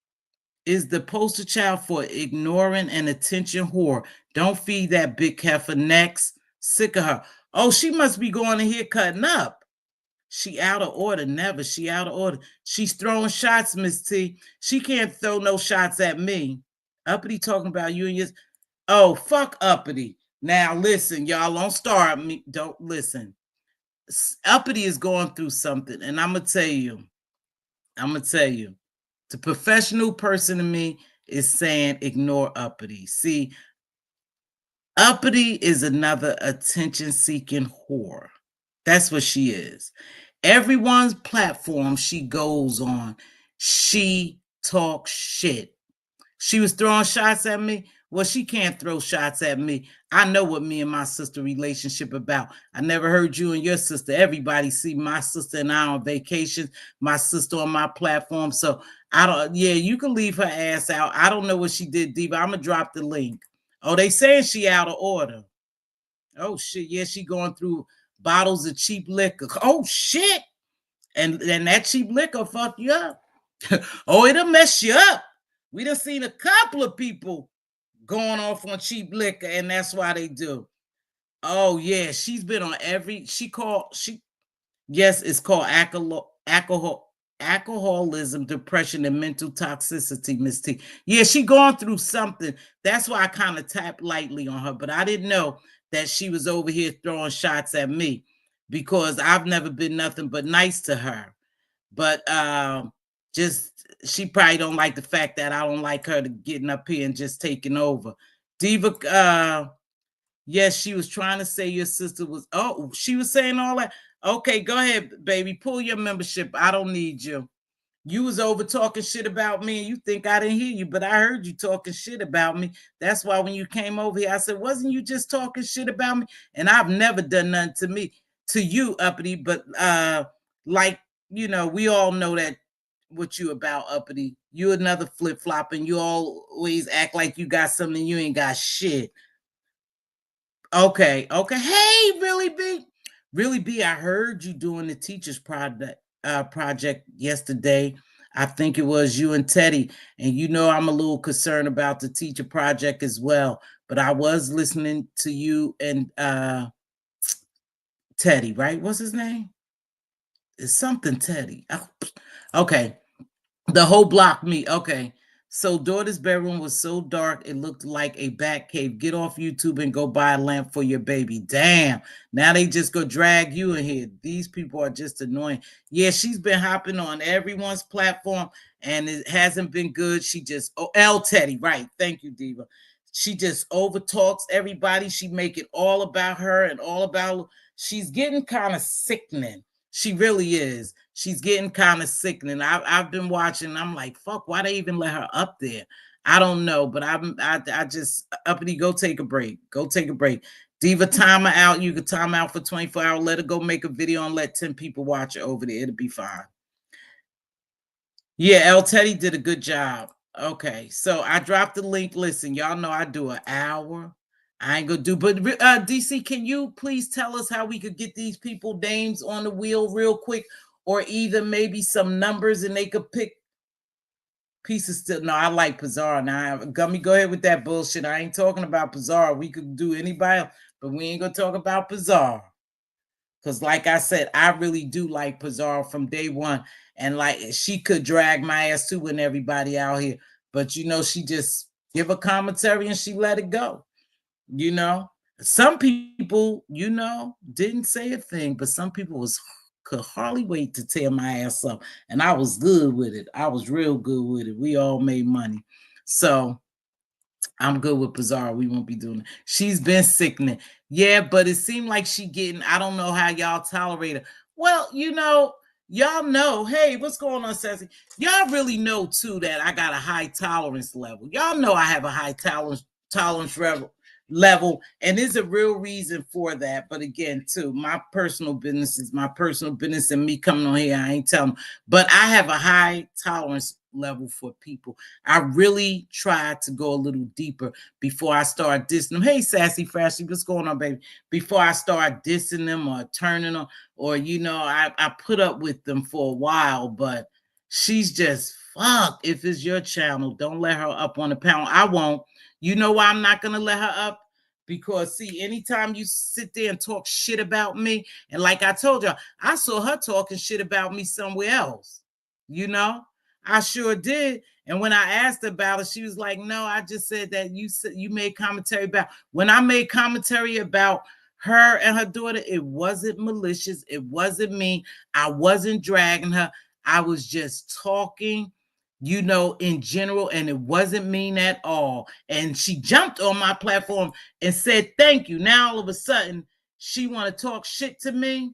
is the poster child for ignoring and attention whore. Don't feed that big heifer next. Sick of her. Oh, she must be going in here cutting up. She out of order. Never. She out of order. She's throwing shots, Miss T. She can't throw no shots at me. Uppity talking about you and your... Oh, fuck Uppity. Now, listen, y'all don't start me. Don't listen. Uppity is going through something, and I'm going to tell you. The professional person in me is saying ignore Uppity. See, Uppity is another attention-seeking whore. That's what she is. Everyone's platform she goes on, she talks shit. She was throwing shots at me. Well, she can't throw shots at me. I know what me and my sister relationship about. I never heard you and your sister. Everybody see my sister and I on vacation, my sister on my platform. So I don't, yeah, you can leave her ass out. I don't know what she did, Diva. I'm gonna drop the link. Oh, they saying she out of order. Oh shit, yeah, she going through bottles of cheap liquor. Oh shit. And that cheap liquor fuck you up. Oh, it'll mess you up. We done seen a couple of people going off on cheap liquor, and that's why they do. Oh yeah, she's been on every. Yes, it's called alcoholism, depression, and mental toxicity. Miss T. Yeah, she going through something. That's why I kind of tapped lightly on her, but I didn't know that she was over here throwing shots at me because I've never been nothing but nice to her. But just she probably don't like the fact that I don't like her to getting up here and just taking over. Diva, yes, she was trying to say your sister was, oh, she was saying all that. Okay, go ahead, baby. Pull your membership. I don't need you. You was over talking shit about me, and you think I didn't hear you, but I heard you talking shit about me. That's why when you came over here, I said, wasn't you just talking shit about me? And I've never done nothing to you, uppity, but like, we all know that what you about, uppity. You another flip-flop, and you always act like you got something, you ain't got shit. Okay. Hey, really B, I heard you doing the teachers project yesterday. I think it was you and Teddy, and I'm a little concerned about the teacher project as well. But I was listening to you and Teddy, right? What's his name? It's something Teddy. Oh, okay. The whole block meet. Okay. So daughter's bedroom was so dark it looked like a bat cave. Get off YouTube and go buy a lamp for your baby. Damn. Now they just go drag you in here. These people are just annoying. Yeah, she's been hopping on everyone's platform and it hasn't been good. She just L Teddy, right. Thank you, Diva. She just overtalks everybody. She make it all about her and all about she's getting kind of sickening. She really is. She's getting kind of sickening. I've been watching. I'm like, fuck, why they even let her up there? I don't know, but I just uppity. Go take a break. Go take a break. Diva, timer out. You can time out for 24 hours. Let her go make a video and let 10 people watch it over there. It'll be fine. Yeah, El Teddy did a good job. Okay, so I dropped the link. Listen, y'all know I do an hour. I ain't gonna do, but DC, can you please tell us how we could get these people names on the wheel real quick, or either maybe some numbers and they could pick pieces to. No, I like Pizarro. Now, Gummy, go ahead with that bullshit. I ain't talking about Pizarro. We could do anybody else, but we ain't gonna talk about Pizarro. Because, like I said, I really do like Pizarro from day one. And like she could drag my ass too and everybody out here. But she just give a commentary and she let it go. Some people, didn't say a thing, but some people could hardly wait to tear my ass up. And I was good with it. I was real good with it. We all made money. So I'm good with Pizarro. We won't be doing it. She's been sickening. Yeah, but it seemed like she getting, I don't know how y'all tolerate her. Well, y'all know, hey, what's going on, Sassy? Y'all really know, too, that I got a high tolerance level. Y'all know I have a high tolerance level, and there's a real reason for that. But again, too, my personal business is my personal business, and me coming on here, I ain't telling. But I have a high tolerance level for people. I really try to go a little deeper before I start dissing them. Hey, Sassy Frashy, what's going on, baby? Before I start dissing them or turning them, or I put up with them for a while, but she's just fuck. If it's your channel, don't let her up on the panel. I won't. You know why I'm not gonna let her up? Because see, anytime you sit there and talk shit about me, and like I told you, I saw her talking shit about me somewhere else. I sure did. And when I asked her about it, she was like, no, I just said that you made commentary about. When I made commentary about her and her daughter, it wasn't malicious. It wasn't mean. I wasn't dragging her. I was just talking, in general, and it wasn't mean at all. And she jumped on my platform and said, thank you. Now, all of a sudden, she want to talk shit to me.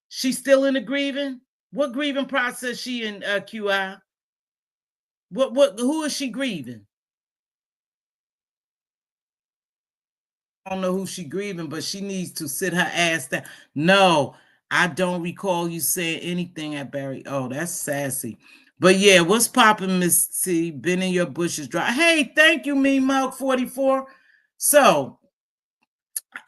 She's still in the grieving. What grieving process she in, QI? Who is she grieving? I don't know who she grieving, but she needs to sit her ass down. No, I don't recall you saying anything at Barry. Oh, that's sassy. But yeah, what's popping, Miss T? Been in your bushes dry. Hey, thank you, me Mug 44. So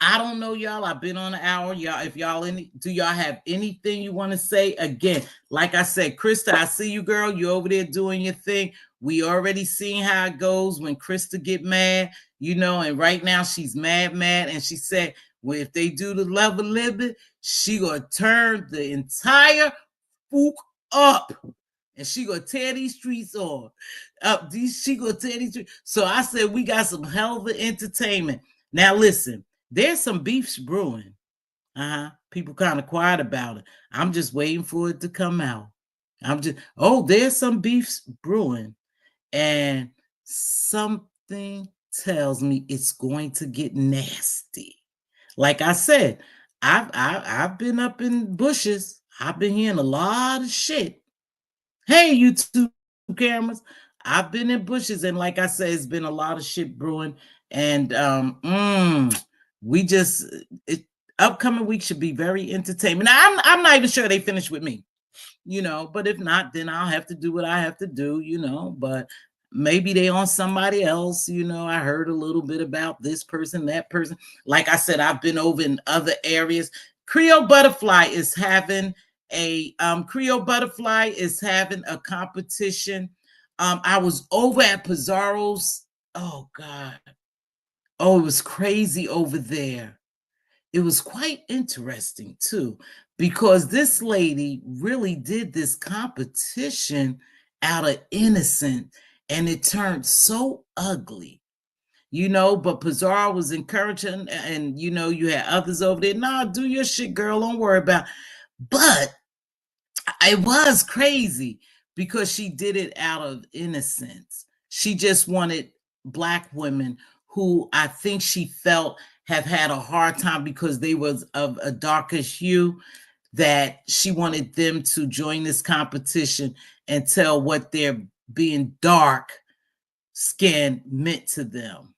I don't know, y'all. I've been on an hour. Y'all, if y'all do y'all have anything you want to say? Again, like I said, Krista, I see you, girl. You over there doing your thing. We already seen how it goes when Krista get mad, and right now she's mad, and she said, well, if they do the love of living, she gonna turn the entire fook up. And she gonna tear these streets on. She gonna tear these streets. So I said we got some hell of entertainment. Now listen, there's some beefs brewing. People kind of quiet about it. I'm just waiting for it to come out. There's some beefs brewing. And something tells me it's going to get nasty. Like I said, I've been up in bushes. I've been hearing a lot of shit. Hey, YouTube cameras. I've been in bushes, and like I said, it's been a lot of shit brewing. And upcoming week should be very entertaining. Now, I'm not even sure they finished with me, but if not, then I'll have to do what I have to do, but maybe they on somebody else. I heard a little bit about this person, that person. Like I said, I've been over in other areas. Creole Butterfly is having a competition. I was over at Pizarro's. Oh God. Oh, it was crazy over there. It was quite interesting too, because this lady really did this competition out of innocence, and it turned so ugly, but Pizarro was encouraging, and you had others over there. Nah, do your shit, girl. Don't worry about it. But it was crazy because she did it out of innocence. She just wanted Black women who I think she felt have had a hard time because they was of a darker hue, that she wanted them to join this competition and tell what their being dark skin meant to them.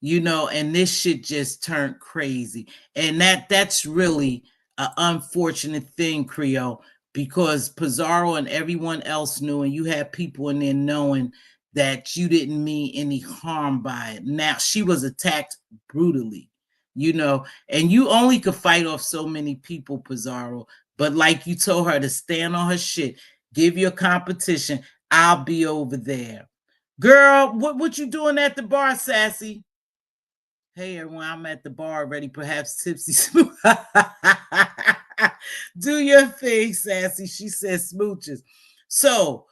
And this shit just turned crazy. And that's really an unfortunate thing, Creole, because Pizarro and everyone else knew, and you had people in there knowing that you didn't mean any harm by it. Now, she was attacked brutally, and you only could fight off so many people, Pizarro. But like you told her to stand on her shit, give you a competition, I'll be over there. Girl, what you doing at the bar, Sassy? Hey, everyone, I'm at the bar already, perhaps tipsy. Do your thing, Sassy. She says smooches. So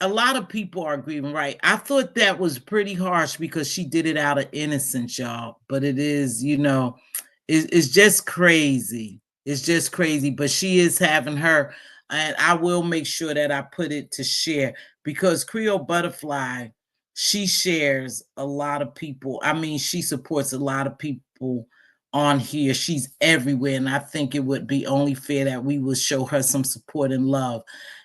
a lot of people are grieving, right? I thought that was pretty harsh because she did it out of innocence, y'all. But it is, it's just crazy. It's just crazy. But she is having her, and I will make sure that I put it to share, because Creole Butterfly, she shares a lot of people. I mean, she supports a lot of people on here. She's everywhere. And I think it would be only fair that we would show her some support and love.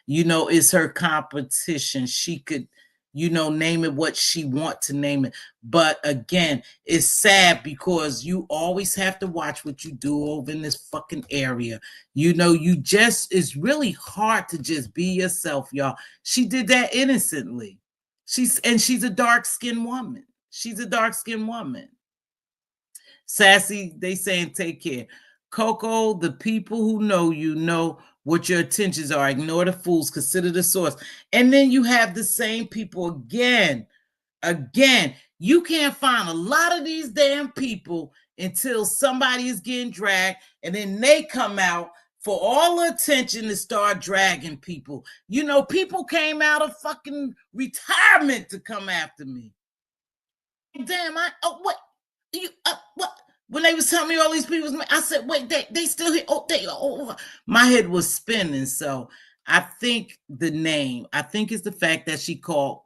It's her competition. She could, name it what she want to name it. But again, it's sad because you always have to watch what you do over in this fucking area. It's really hard to just be yourself, y'all. She did that innocently. She's a dark-skinned woman. She's a dark-skinned woman. Sassy, they saying take care. Coco, the people who know you know what your intentions are. Ignore the fools, consider the source. And then you have the same people again. You can't find a lot of these damn people until somebody is getting dragged, and then they come out for all the attention to start dragging people. People came out of fucking retirement to come after me. Damn, what? When they was telling me all these people, I said, wait, they still here? My head was spinning. So I think the name, I think it's the fact that she called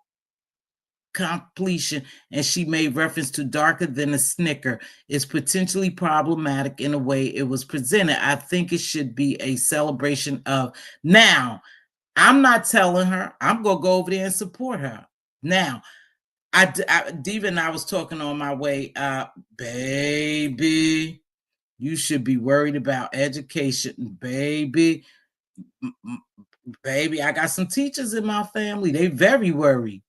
completion and she made reference to darker than a snicker is potentially problematic in a way it was presented. I think it should be a celebration of. Now, I'm not telling her I'm gonna go over there and support her. Now, Diva and I was talking on my way. Baby, you should be worried about education, baby. Baby, I got some teachers in my family. They very worried.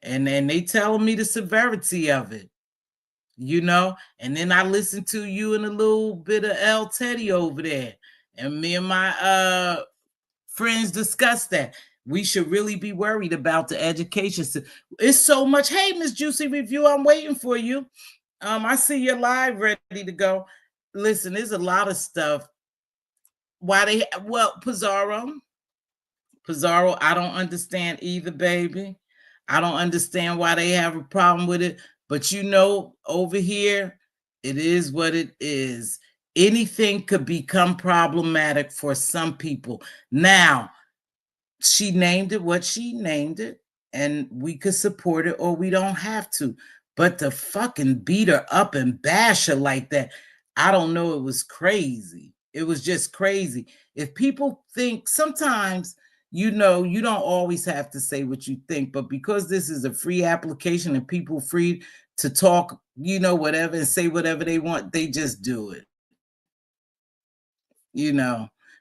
And then they telling me the severity of it, and then I listen to you and a little bit of L Teddy over there. And me and my friends discuss that. We should really be worried about the education. It's so much. Hey, Miss Juicy Review, I'm waiting for you. I see you're live, ready to go. Listen, there's a lot of stuff. Pizarro, I don't understand either, baby. I don't understand why they have a problem with it. But over here, it is what it is. Anything could become problematic for some people. Now, she named it what she named it, and we could support it or we don't have to. But to fucking beat her up and bash her like that, I don't know. It was crazy. It was just crazy. If people think sometimes, you don't always have to say what you think, but because this is a free application and people free to talk, whatever and say whatever they want, they just do it.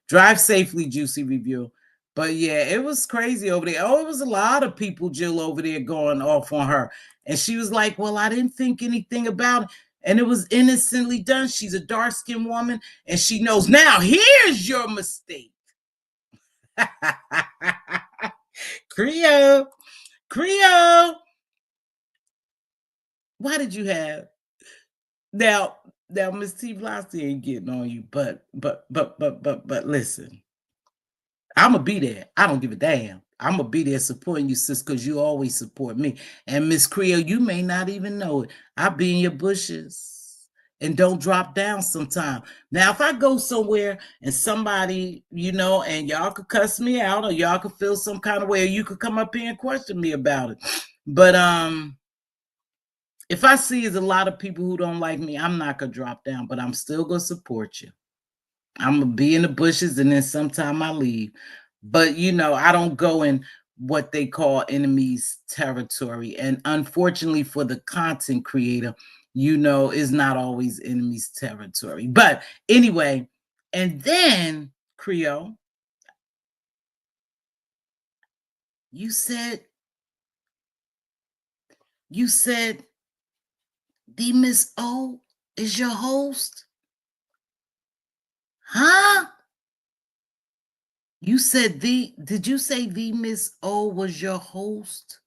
Drive safely, Juicy Review. But yeah, it was crazy over there. Oh, it was a lot of people, Jill, over there going off on her. And she was like, well, I didn't think anything about it. And it was innocently done. She's a dark-skinned woman, and she knows. Now, here's your mistake. Creole. Why did you have? Now, Mz.Teavalocity ain't getting on you, but listen. I'm going to be there. I don't give a damn. I'm going to be there supporting you, sis, because you always support me. And Miss Creole, you may not even know it. I'll be in your bushes and don't drop down sometime. Now, if I go somewhere and somebody, and y'all could cuss me out or y'all could feel some kind of way, or you could come up here and question me about it. But if I see there's a lot of people who don't like me, I'm not going to drop down, but I'm still going to support you. I'm going to be in the bushes and then sometime I leave. But, I don't go in what they call enemies territory. And unfortunately for the content creator, is not always enemies territory. But anyway, and then, Creole, you said the Miss O is your host? Huh? You said did you say the Miss O was your host?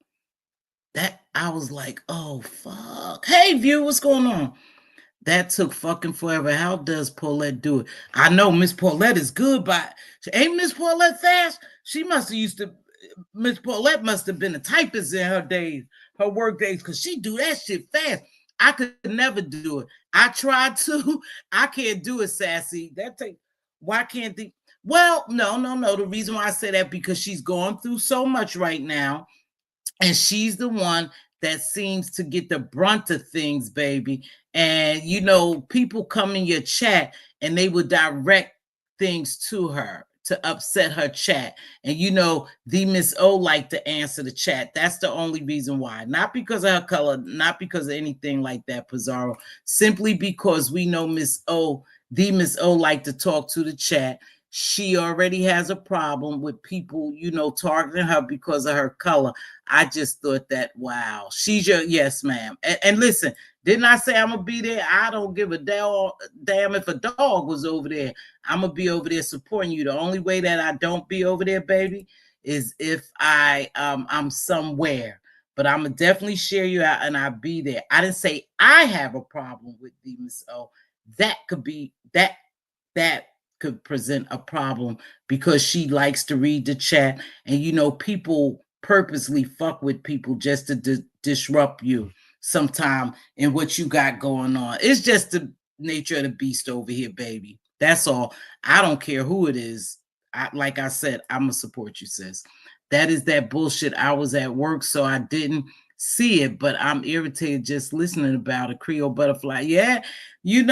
That I was like, oh fuck. Hey, view, what's going on? That took fucking forever. How does Paulette do it? I know Miss Paulette is good, but ain't Miss Paulette fast? She must have Miss Paulette must have been a typist in her days, her work days, because she do that shit fast. I could never do it. I tried to. I can't do it, Sassy. Why can't the Well, no. The reason why I say that, because she's going through so much right now, and she's the one that seems to get the brunt of things, baby. And people come in your chat and they would direct things to her to upset her chat. And the Miss O like to answer the chat. That's the only reason why. Not because of her color, not because of anything like that, Pizarro. Simply because we know Miss O like to talk to the chat. She already has a problem with people, targeting her because of her color. I just thought that, wow, she's your, yes, ma'am. And listen, didn't I say I'm going to be there? I don't give a damn if a dog was over there. I'm going to be over there supporting you. The only way that I don't be over there, baby, is if I'm somewhere. But I'm going to definitely share you out and I'll be there. I didn't say I have a problem with the Miss O. That could be, that could present a problem because she likes to read the chat, and people purposely fuck with people just to disrupt you sometime in what you got going on. It's just the nature of the beast over here, baby. That's all. I don't care who it is. Like I said, I'm gonna support you, sis. That is that bullshit. I was at work, so I didn't see it, but I'm irritated just listening about a Creole butterfly. Yeah, you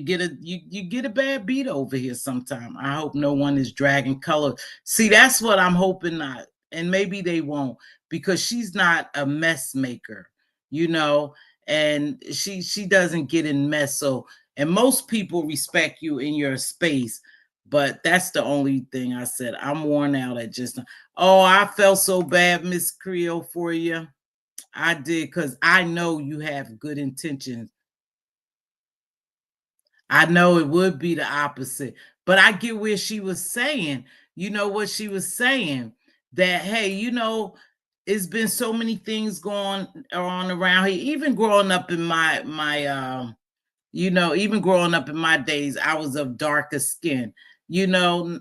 get a bad beat over here sometime. I hope no one is dragging color. See, that's what I'm hoping not. and maybe they won't, because she's not a mess maker, you know, and she doesn't get in mess. So, and most people respect you in your space, but that's the only thing I said. I'm worn out at just, oh, I felt so bad, Miss Creole, for you. I did, because I know you have good intentions. I know it would be the opposite, but I get where she was saying, you know what she was saying, that hey, you know, it's been so many things going on around here. Even growing up in my you know, even growing up in my days, I was of darker skin. Maybe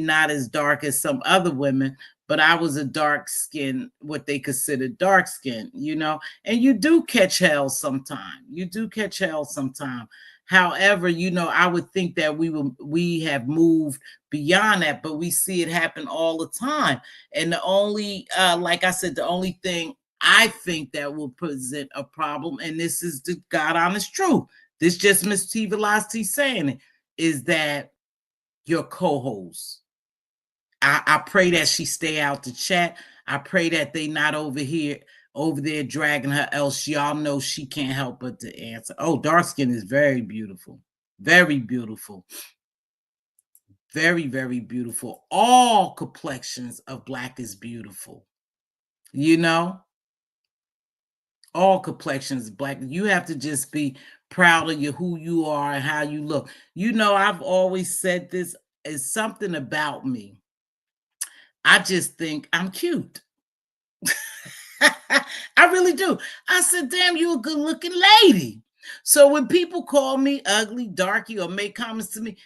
not as dark as some other women, but I was a dark skin, what they consider dark skin, you know. And you do catch hell sometime. You do catch hell sometime. However, you know, I would think that we have moved beyond that, but we see it happen all the time. And the only, like I said, the only thing I think that will present a problem, and this is the God honest truth, this just Mz.Teavalocity saying it, is that your co-host. I pray that she stay out the chat. I pray that they not over there dragging her, else y'all know she can't help but to answer. Oh, dark skin is very beautiful. Very beautiful. Very, very beautiful. All complexions of black is beautiful. You know? All complexions black. You have to just be proud of who you are and how you look. You know, I've always said this is something about me. I just think I'm cute. I really do. I said, damn, you a good looking lady. So when people call me ugly, darky, or make comments to me,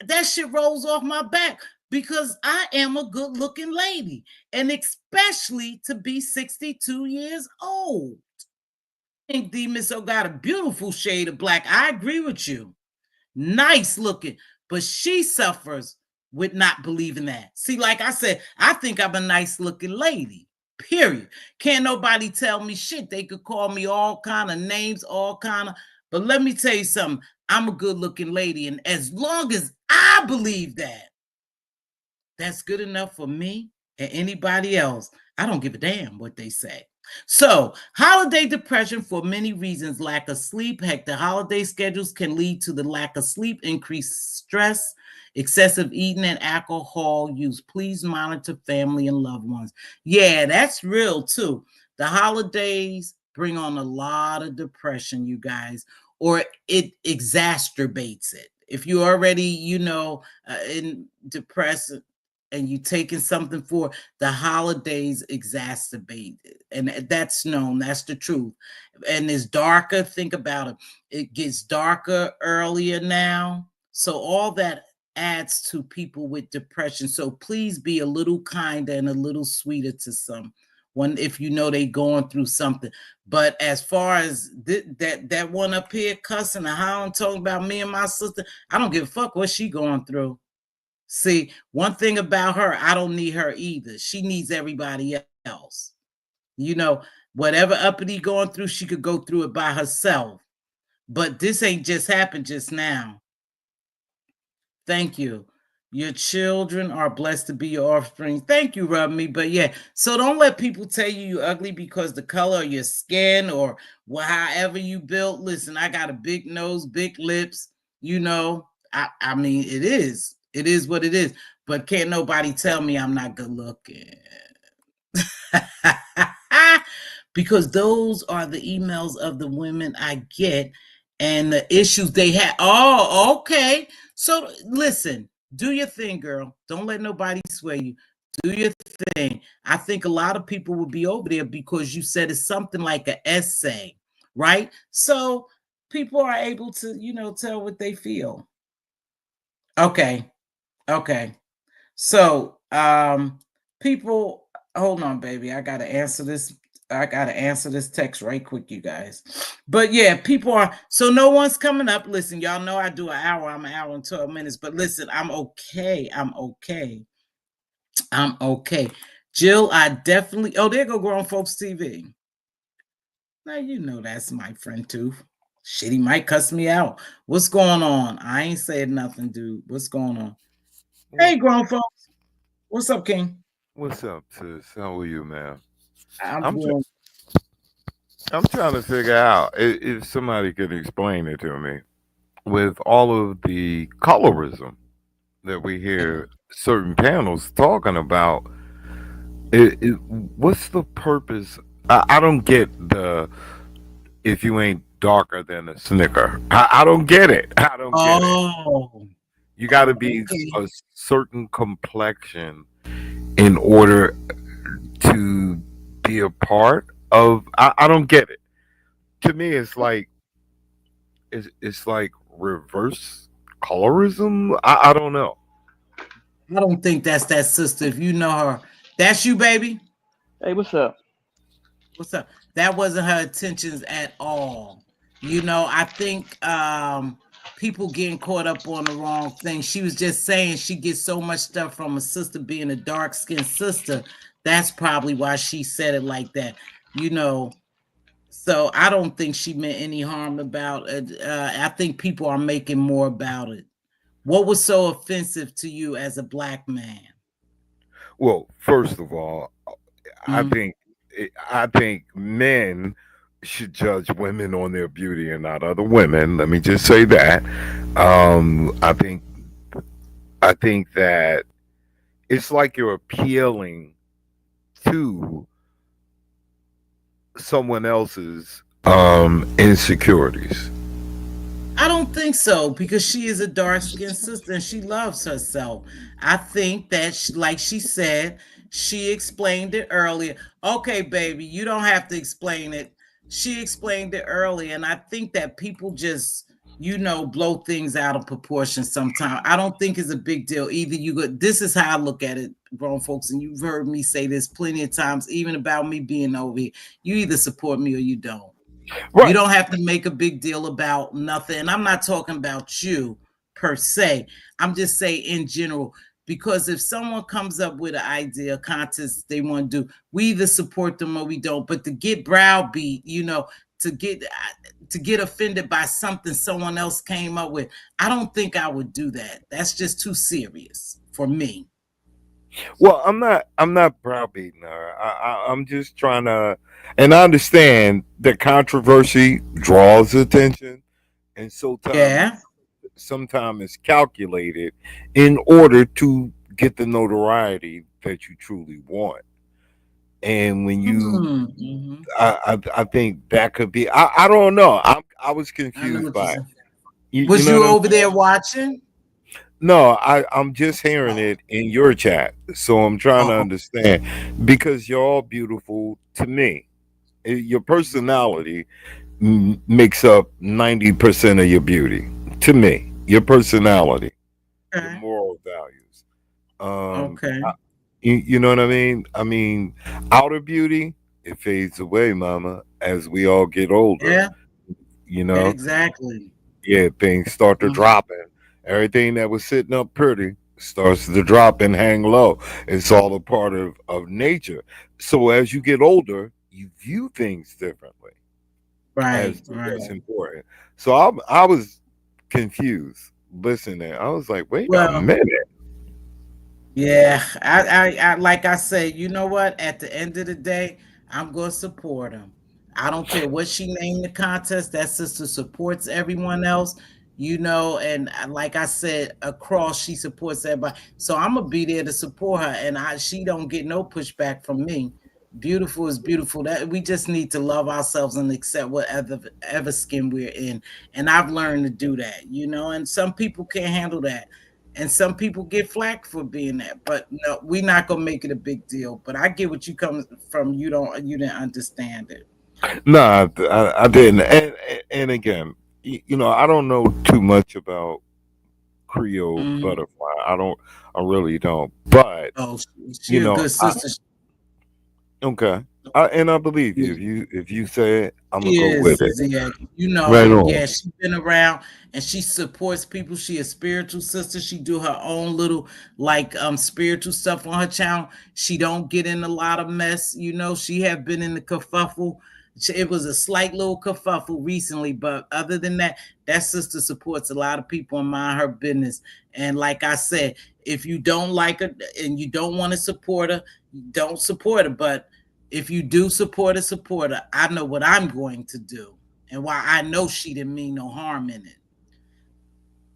that shit rolls off my back, because I am a good looking lady. And especially to be 62 years old. Think D Miss O got a beautiful shade of black. I agree with you. Nice looking, but she suffers with not believing that. See, like I said, I think I'm a nice looking lady. Period. Can't nobody tell me shit. They could call me all kind of names, all kind of. But let me tell you something. I'm a good looking lady, and as long as I believe that, that's good enough for me and anybody else. I don't give a damn what they say. So, holiday depression for many reasons: lack of sleep. Heck, the holiday schedules can lead to the lack of sleep, increased stress, excessive eating, and alcohol use. Please monitor family and loved ones. Yeah, that's real too. The holidays bring on a lot of depression, you guys, or it exacerbates it. If you're already, in depressed and you taking something for the holidays, exacerbate it. And that's known, that's the truth. And it's darker. Think about it, it gets darker earlier now, so all that adds to people with depression. So please be a little kinder and a little sweeter to some one if you know they going through something. But as far as that one up here cussing and how I'm talking about me and my sister, I don't give a fuck what she going through. See, one thing about her, I don't need her either. She needs everybody else. You know, whatever uppity going through, she could go through it by herself. But this ain't just happened just now. Thank you. Your children are blessed to be your offspring. Thank you, Rub Me. But yeah, so don't let people tell you you're ugly because the color of your skin or however you built. Listen, I got a big nose, big lips. You know, I mean, it is. It is what it is. But can't nobody tell me I'm not good looking. Because those are the emails of the women I get and the issues they have. Oh, okay. So listen, do your thing, girl. Don't let nobody sway you. Do your thing. I think a lot of people will be over there because you said it's something like an essay, right? So people are able to, tell what they feel. Okay. Okay. So, people, hold on, baby. I gotta answer this. I gotta answer this text right quick, you guys. But yeah, people are, so no one's coming up. Listen, y'all know I do an hour. I'm an hour and 12 minutes. But listen, I'm okay. I'm okay. I'm okay. Jill, I definitely, oh, there go Grown Folks TV. Now you know that's my friend too. Shit, he might cuss me out. What's going on? I ain't said nothing, dude. What's going on? Yeah. Hey, Grown Folks. What's up, King? What's up, sis? How are you, man? I'm I'm tr- doing. I'm trying to figure out if somebody could explain it to me with all of the colorism that we hear certain panels talking about. What's the purpose? I don't get the if you ain't darker than a snicker. I don't get it. I don't get it. Oh, You got to be okay. a certain complexion in order to be a part of. I don't get it. To me, it's like reverse colorism. I don't know. I don't think that's that sister. If you know her, that's you, baby. Hey, what's up? What's up? That wasn't her intentions at all. I think people getting caught up on the wrong thing. She was just saying she gets so much stuff from a sister being a dark skinned sister. That's probably why she said it like that. You know, so I don't think she meant any harm about it. I think people are making more about it. What was so offensive to you as a black man? Well, first of all, I Mm. think I think men should judge women on their beauty and not other women. Let me just say that. Um, I think I think that it's like you're appealing to someone else's insecurities. I don't think so because she is a dark skinned sister and she loves herself. I think that, like she said, she explained it earlier. Okay, baby, you don't have to explain it. She explained it earlier. And I think that people just, blow things out of proportion sometimes. I don't think it's a big deal. Either you go, this is how I look at it, grown folks. And you've heard me say this plenty of times, even about me being over here. You either support me or you don't. You Right. don't have to make a big deal about nothing. And I'm not talking about you per se. I'm just saying in general. Because if someone comes up with an idea, a contest they want to do, we either support them or we don't. But to get browbeat, to get offended by something someone else came up with, I don't think I would do that. That's just too serious for me. Well, I'm not browbeating her. I'm just trying to, and I understand that controversy draws attention, and Yeah. sometimes it's calculated in order to get the notoriety that you truly want. And when Mm-hmm. I think that could be. I don't know. I was I know confused what you're by it. saying. You Was know you what I'm over there watching? No, I'm just hearing Oh, it in your chat, so I'm trying to oh, understand because you're all beautiful to me. Your personality makes up 90% of your beauty to me. Your personality, your okay. moral values. Okay. You know what I mean? I mean, outer beauty it fades away, mama, as we all get older. Yeah, You know, exactly. yeah, things start to Mhm. drop in. Everything that was sitting up pretty starts to drop and hang low. It's all a part of nature. So as you get older, you view things differently as Right, to what's right. important. So I was confused listening. I was like, wait a Well, minute. yeah, I like I said, you know what? At the end of the day, I'm gonna support him. I don't care what she named the contest. That sister supports everyone else, and like I said, across she supports everybody. So I'm gonna be there to support her, and she don't get no pushback from me. Beautiful is beautiful. That we just need to love ourselves and accept whatever ever skin we're in. And I've learned to do that, and some people can't handle that. And some people get flack for being that, but no, we're not gonna make it a big deal. But I get what you come from. You didn't understand it. No, I didn't. And again, I don't know too much about Creole Mm. butterfly. I really don't. But Oh, she you a know, good sister. okay. And I believe you. If you say it, I'm gonna She go with is, it. yeah. Right on. Yeah, she's been around and she supports people. She a spiritual sister. She do her own little like spiritual stuff on her channel. She don't get in a lot of mess. She have been in the kerfuffle. It was a slight little kerfuffle recently, but other than that, that sister supports a lot of people and mind her business. And like I said, if you don't like her and you don't want to support her, don't support her. But if you do support her, I know what I'm going to do and why I know she didn't mean no harm in it.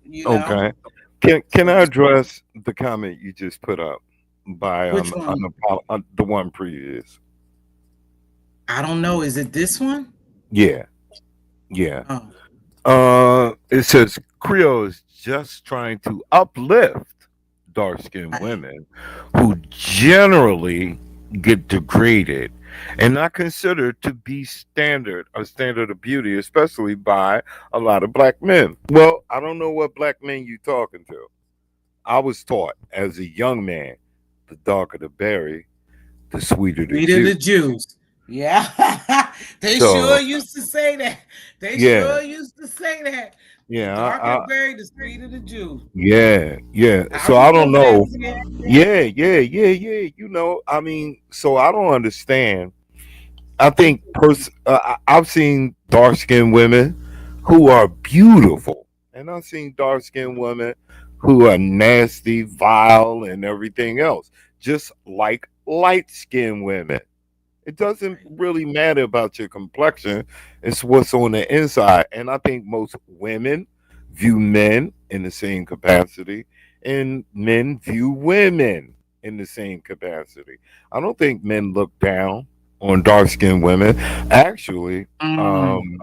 You know? Okay. Can So I address the comment you just put up by which one? the one previous? I don't know. Is it this one? Yeah, yeah. Oh, It says Creole is just trying to uplift dark skinned I, women who generally get degraded and not considered to be a standard of beauty, especially by a lot of black men. Well, I don't know what black men you talking to. I was taught as a young man, the darker the berry, the sweeter the we to the juice. Jews. Yeah. They sure So used to say that. They yeah, sure used to say that. The yeah, darker the berry, the sweeter the Jew. yeah, yeah. I So I don't remember that, know. Zia. Yeah, yeah, yeah, yeah. I mean, so I don't understand. I think I've seen dark skinned women who are beautiful, and I've seen dark skinned women who are nasty, vile, and everything else, just like light skinned women. It doesn't Right. really matter about your complexion, it's what's on the inside. And I think most women view men in the same capacity, and men view women in the same capacity. I don't think men look down on dark skinned women. Actually, Mm. um,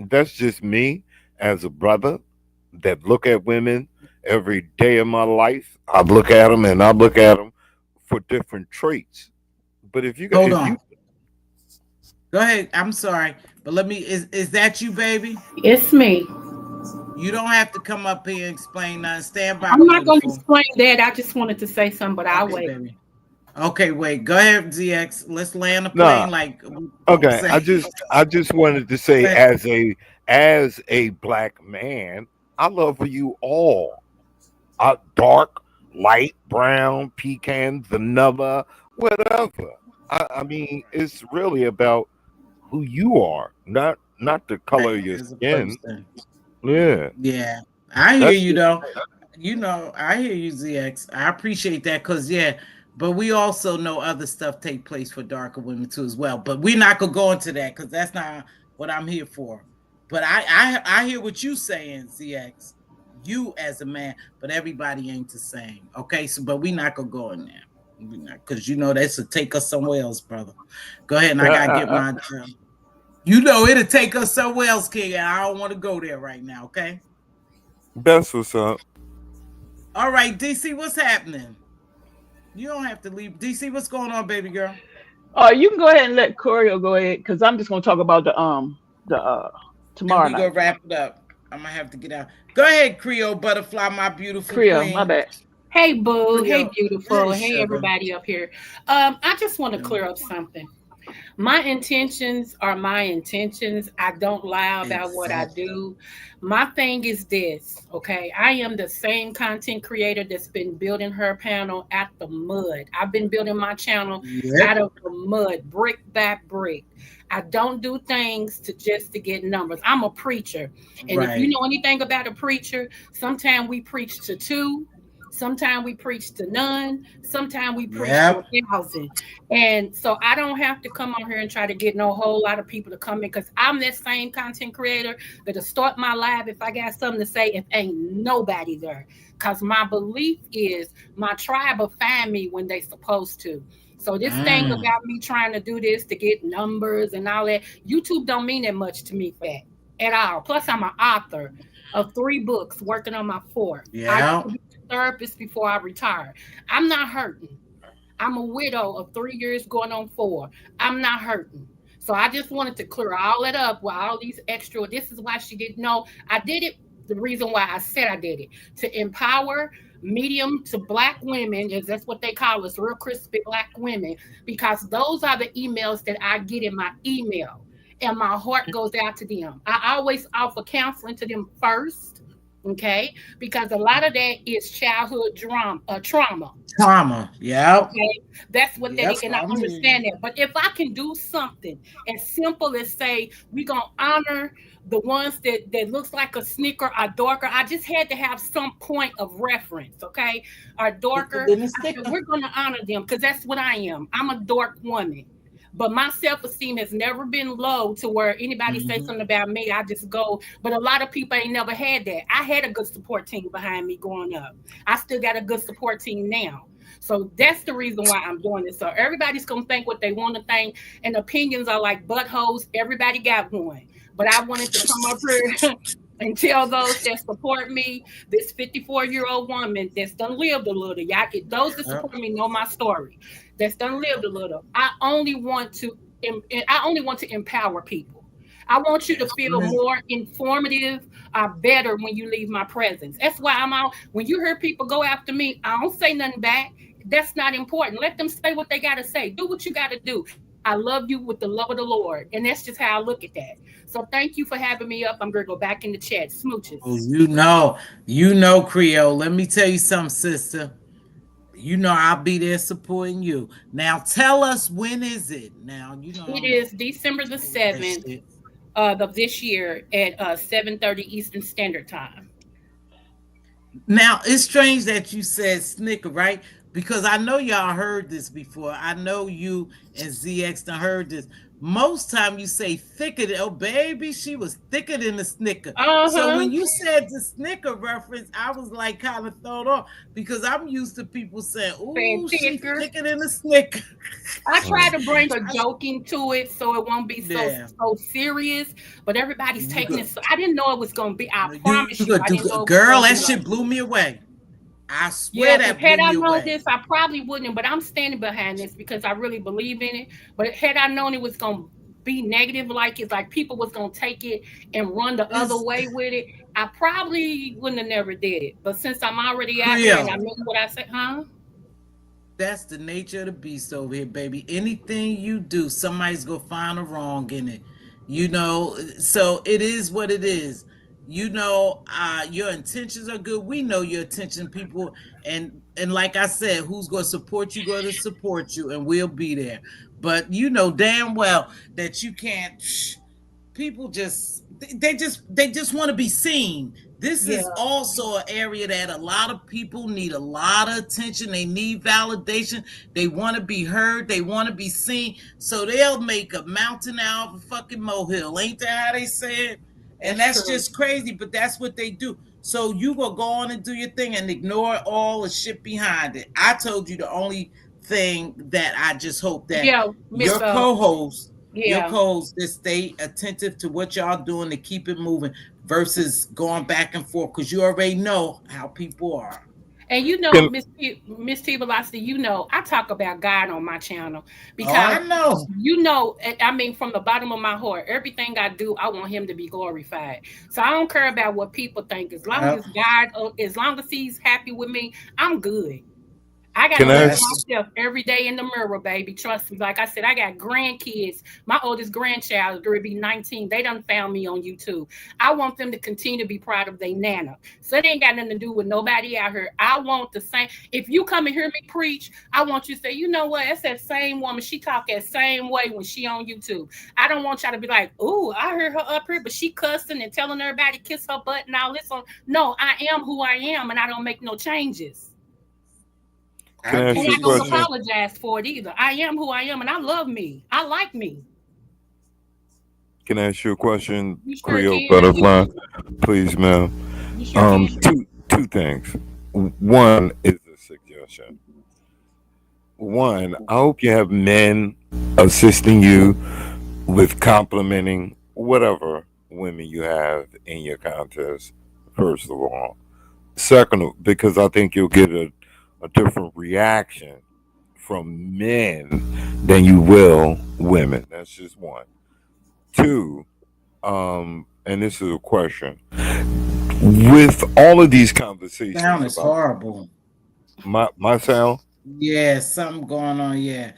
that's just me as a brother that look at women every day of my life. I look at them and I look at them for different traits. But Hold if on. you Go ahead. I'm sorry. But let me is that you, baby? It's me. You don't have to come up here and explain nothing. Stand by, I'm not going to beautiful. explain that. I just wanted to say something, but I'll Okay, wait. baby. Okay, wait. Go ahead, ZX. Let's land the nah, plane like we okay. say. I just wanted to Go say ahead. as a black man, I love you all. Dark, light, brown, pecan, vanilla, whatever. I mean, it's really about who you are, not the color of Right, your as a skin. person. Yeah, Yeah. I hear that's you just though. You know, I hear you, ZX. I appreciate that because yeah, but we also know other stuff take place for darker women too as well. But we're not gonna go into that because that's not what I'm here for. But I hear what you saying, ZX. You as a man, but everybody ain't the same. Okay, so but we not gonna go in there. We not because you know that's to take us somewhere else, brother. Go ahead and I gotta get my you know it'll take us somewhere else, King, and I don't want to go there right now, okay? that's what's up. All right, DC, what's happening? You don't have to leave. DC, what's going on, baby girl? You can go ahead and let Corio go ahead because I'm just gonna talk about the And tomorrow we night. gonna wrap it up. I'm gonna have to get out. Go ahead, Creole Butterfly, my beautiful Creole, my queen. bad. Hey, Boo. Hey, Creole. Hey, beautiful. Hey, sugar. everybody up here. I just want to clear up something. My intentions are my intentions. I don't lie about what I Exactly. do. My thing is this, okay? I am the same content creator that's been building her panel at the mud. I've been building my channel out Yep. of the mud, brick by brick. I don't do things to just to get numbers. I'm a preacher. And if you Right. know anything about a preacher, sometimes we preach to two, sometimes we preach to none, sometimes we preach to Yep. 1,000. And so I don't have to come on here and try to get no whole lot of people to come in because I'm that same content creator that'll start my live if I got something to say if ain't nobody there. Because my belief is my tribe will find me when they supposed to. So this thing Mm. about me trying to do this to get numbers and all that, YouTube don't mean that much to me for that at all. Plus, I'm an author of 3 books, working on my fourth. I used Yeah. to be a therapist before I retired. I'm not hurting. I'm a widow of 3 years going on 4. I'm not hurting. So I just wanted to clear all that up with all these extra. This is why she didn't know. I did it. The reason why I said I did it to empower medium to black women, is that's what they call us, real crispy black women, because those are the emails that I get in my email, and my heart goes out to them. I always offer counseling to them first Okay, because a lot of that is childhood trauma. Trauma. Yep. Okay, that's what that Yep. is, and I I'm understand hearing that. But if I can do something as simple as say we're gonna honor the ones that looks like a snicker or darker, I just had to have some point of reference. Okay, or you. Thicker darker, than a I said sticker. we're gonna honor them because that's what I am. I'm a dark woman. But my self-esteem has never been low to where anybody say Mhm. something about me, I just go. But a lot of people ain't never had that. I had a good support team behind me growing up. I still got a good support team now. So that's the reason why I'm doing this. So everybody's gonna think what they want to think, and opinions are like buttholes. Everybody got one, but I wanted to come up here and tell those that support me, this 54-year-old woman that's done lived a little. Y'all, those that Yep. support me know my story. That's done lived a little. I only want to empower people. I want you to That's feel what it is. more informative, better when you leave my presence. That's why I'm out. When you hear people go after me, I don't say nothing back. That's not important. Let them say what they got to say. Do what you got to do. I love you with the love of the Lord. And that's just how I look at that. So thank you for having me up. I'm going to go back in the chat. Oh, Smooches. Creole. Let me tell you something, sister. You know I'll be there supporting you. Now tell us when is it? Now you know It I'm is December the all that 7th shit. of this year at 7:30 Eastern Standard Time. Now it's strange that you said snicker, right? Because I know y'all heard this before. I know you and ZX done heard this. Most time you say thicker than, oh baby, she was thicker than the snicker. So Uh-huh. when you said the snicker reference, I was like kind of thrown off because I'm used to people saying, Saying "Ooh, she thicker. thicker than the snicker." I try Mm. to bring a joke into it so it won't be so Yeah, so serious, but everybody's you taking go. it. So, I didn't know it was gonna be. I No, you promise you, go I do didn't know good, it was girl. gonna That be like shit blew this. me away. I swear Yeah, because that had blew I me known away. this, I probably wouldn't. But I'm standing behind this because I really believe in it. But had I known it was gonna be negative, like it's like people was gonna take it and run the other It's way with it, I probably wouldn't have never did it. But since I'm already out here and I Creole. mean what I said, huh? That's the nature of the beast over here, baby. Anything you do, somebody's gonna find a wrong in it. You know, so it is what it is. You know, your intentions are good. We know your intention, people, and like I said, who's gonna support you, gonna support you, and we'll be there. But you know damn well that you can't people just want to be seen. This Yeah, is also an area that a lot of people need a lot of attention. They need validation. They want to be heard. They want to be seen. So they'll make a mountain out of a fucking molehill. Ain't that how they say it? And that's that's true. just crazy, but that's what they do. So you gonna go on and do your thing and ignore all the shit behind it. I told you the only thing that I just hope that Yeah, your Miss. co-host your Yeah. co-hosts just stay attentive to what y'all doing to keep it moving versus going back and forth because you already know how people are. And you know, Can Miss T Velocity, you know, I talk about God on my channel Oh, because I know. you know, I mean, from the bottom of my heart, everything I do, I want Him to be glorified. So I don't care about what people think. As long Yep. as God, as long as He's happy with me, I'm good. I got to can I look at That's ask, myself every day in the mirror, baby. Trust me. Like I said, I got grandkids. My oldest grandchild, will be 19. They done found me on YouTube. I want them to continue to be proud of their nana. So it ain't got nothing to do with nobody out here. I want the same. If you come and hear me preach, I want you to say, you know what? That's that same woman. She talk that same way when she on YouTube. I don't want y'all to be like, ooh, I heard her up here, but she cussing and telling everybody to kiss her butt and all this. No, I am who I am, and I don't make no changes. can I I And ask get you a I you. don't question? apologize for it either. I am who I am, and I love me. I like me. Can I ask you a question, You sure Creole can. Butterfly? Please, ma'am. You sure can. Two things. One is a suggestion. One, I hope you have men assisting you with complimenting whatever women you have in your contest, first of all. Second, because I think you'll get a different reaction from men than you will women. That's just one. Two, and this is a question. With all of these conversations Sound is about horrible. my sound, Yeah, something going on. Yeah.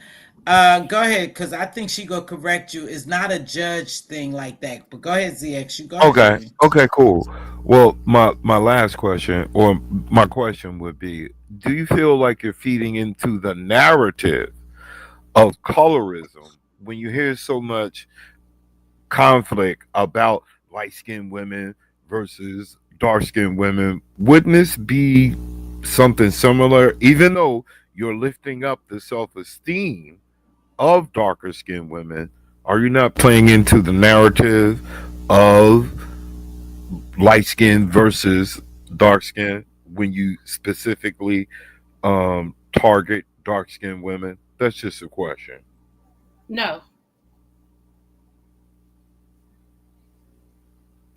Go ahead, because I think she gonna correct you. It's not a judge thing like that. But go ahead, ZX. You go ahead, okay, baby. okay, cool. Well, my last question, or my question would be, do you feel like you're feeding into the narrative of colorism when you hear so much conflict about light skinned women versus dark skinned women? Wouldn't this be something similar, even though you're lifting up the self esteem of darker skinned women? Are you not playing into the narrative of light skin versus dark skin when you specifically target dark skinned women? That's just a question. No.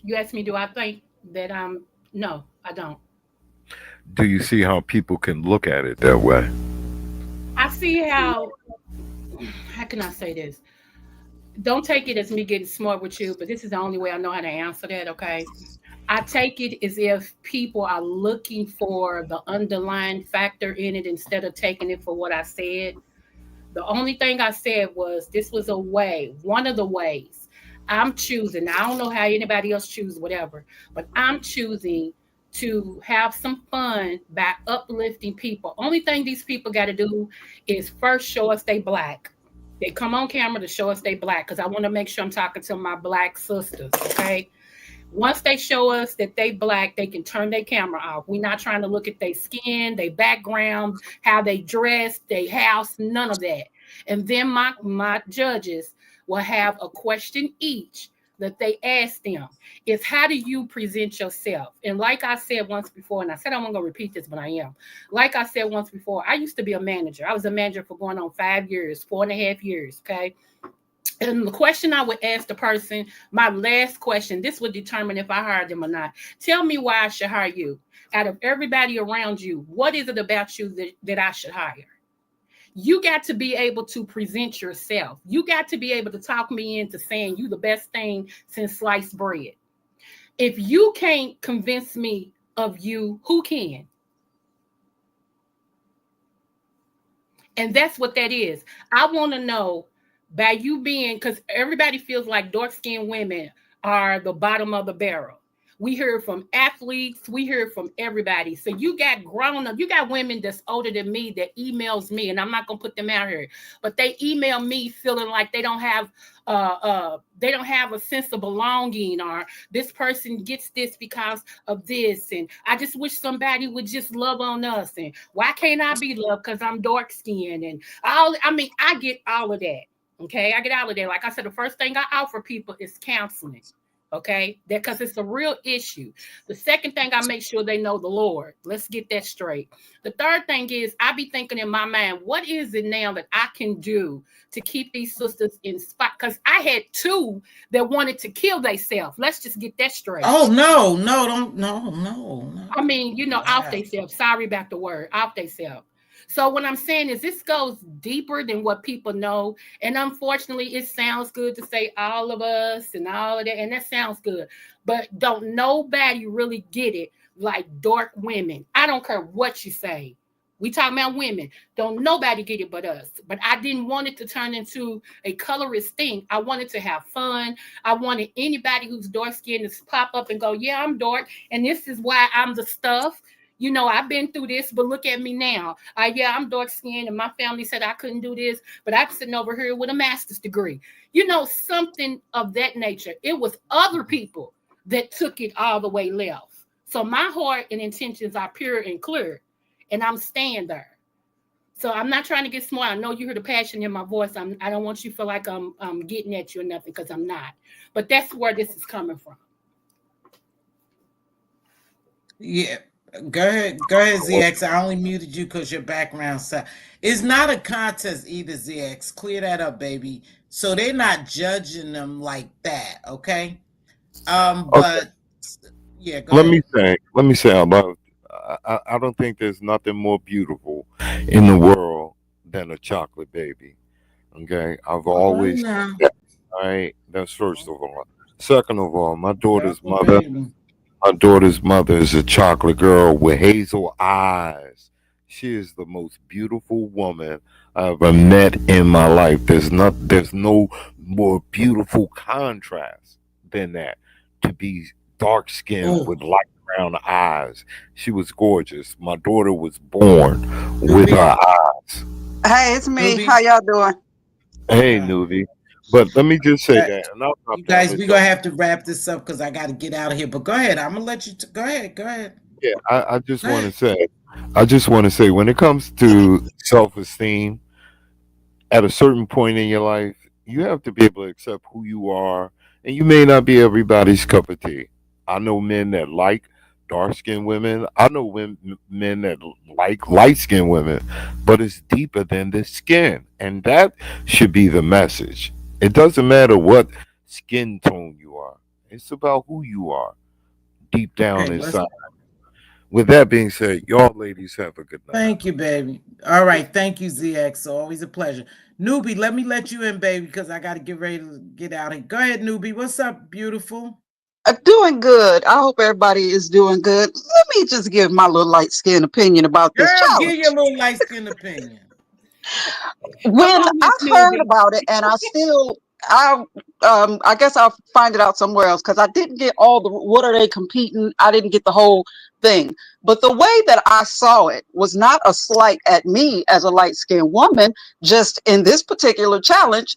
You asked me, do I think that I'm, no, I don't. Do you see how people can look at it that way? I see how can I say this? Don't take it as me getting smart with you, but this is the only way I know how to answer that, okay? I take it as if people are looking for the underlying factor in it instead of taking it for what I said. The only thing I said was this was a way, one of the ways I'm choosing. I don't know how anybody else chooses, whatever, but I'm choosing to have some fun by uplifting people. Only thing these people got to do is first show us they black. They come on camera to show us they black because I want to make sure I'm talking to my black sisters, okay? Once they show us that they black, they can turn their camera off. We're not trying to look at their skin, their background, how they dress, their house, none of that. And then my judges will have a question each that they ask them is how do you present yourself? And like I said once before, and I said I'm not gonna repeat this, but I am. Like I said once before, I used to be a manager. I was a manager for going on 5 years, 4.5 years. Okay. And the question I would ask the person, my last question, this would determine if I hired them or not. Tell me why I should hire you. Out of everybody around you, what is it about you that I should hire? You got to be able to present yourself. You got to be able to talk me into saying you the best thing since sliced bread. If you can't convince me of you, who can? And that's what that is. I want to know by you being, because everybody feels like dark-skinned women are the bottom of the barrel. We hear from athletes, we hear from everybody. So you got grown up, you got women that's older than me that emails me, and I'm not gonna put them out here, but they email me feeling like they don't have a sense of belonging, or this person gets this because of this, and I just wish somebody would just love on us, and why can't I be loved because I'm dark skinned, and I get all of that. Okay, I get all of that. Like I said, the first thing I offer people is counseling. Okay, that because it's a real issue. The second thing, I make sure they know the Lord. Let's get that straight. The third thing is I be thinking in my mind, what is it now that I can do to keep these sisters in spot? Because I had two that wanted to kill themselves. Let's just get that straight. Oh no, don't no. I mean, off themselves. Sorry about the word, off themselves. So what I'm saying is this goes deeper than what people know. And unfortunately, it sounds good to say all of us and all of that. And that sounds good. But don't nobody really get it like dark women. I don't care what you say. We talking about women. Don't nobody get it but us. But I didn't want it to turn into a colorist thing. I wanted to have fun. I wanted anybody who's dark skinned to pop up and go, yeah, I'm dark. And this is why I'm the stuff. I've been through this, but look at me now. Yeah, I'm dark skinned and my family said I couldn't do this, but I'm sitting over here with a master's degree. Something of that nature. It was other people that took it all the way left. So my heart and intentions are pure and clear, and I'm staying there. So I'm not trying to get smart. I know you hear the passion in my voice. I don't want you to feel like I'm getting at you or nothing, because I'm not. But that's where this is coming from. Yeah. Go ahead, ZX. I only muted you because your background sound. It's not a contest either, ZX. Clear that up, baby. So they're not judging them like that, okay? But yeah, go Let ahead. let me say about I don't think there's nothing more beautiful in the world than a chocolate baby. Okay, I've always that, right. That's first of all. Second of all, my daughter's mother is a chocolate girl with hazel eyes. She is the most beautiful woman I've ever met in my life. There's no more beautiful contrast than that. To be dark skin Oh, with light brown eyes. She was gorgeous. My daughter was born with Nubi, her eyes. Hey, it's me. How Nubi. y'all doing? Hey, Uh, Nuvi. But let me just say uh, that, and I'll drop you down. guys, Let we're y'all. gonna have to wrap this up because I got to get out of here. But go ahead. I'm gonna let you. Go ahead. Go ahead. Yeah, I just Go want to ahead. say, when it comes to self-esteem, at a certain point in your life, you have to be able to accept who you are, and you may not be everybody's cup of tea. I know men that like dark skinned women. I know men that like light skinned women, but it's deeper than the skin, and that should be the message. It doesn't matter what skin tone you are; it's about who you are deep down Okay. Let's. inside. With that being said, y'all ladies have a good night. Thank you, baby. All right. Thank you, ZX. Always a pleasure. Newbie, let me let you in, baby, because I got to get ready to get out of here. Go ahead, Newbie. What's up, beautiful? Doing good. I hope everybody is doing good. Let me just give my little light skin opinion about this Girl, give your challenge. little light skin opinion. Come When on, I Miss heard Newbie. about it, and I guess I'll find it out somewhere else because I didn't get all the what are they competing. I didn't get the whole thing. But the way that I saw it was not a slight at me as a light skinned woman. Just in this particular challenge,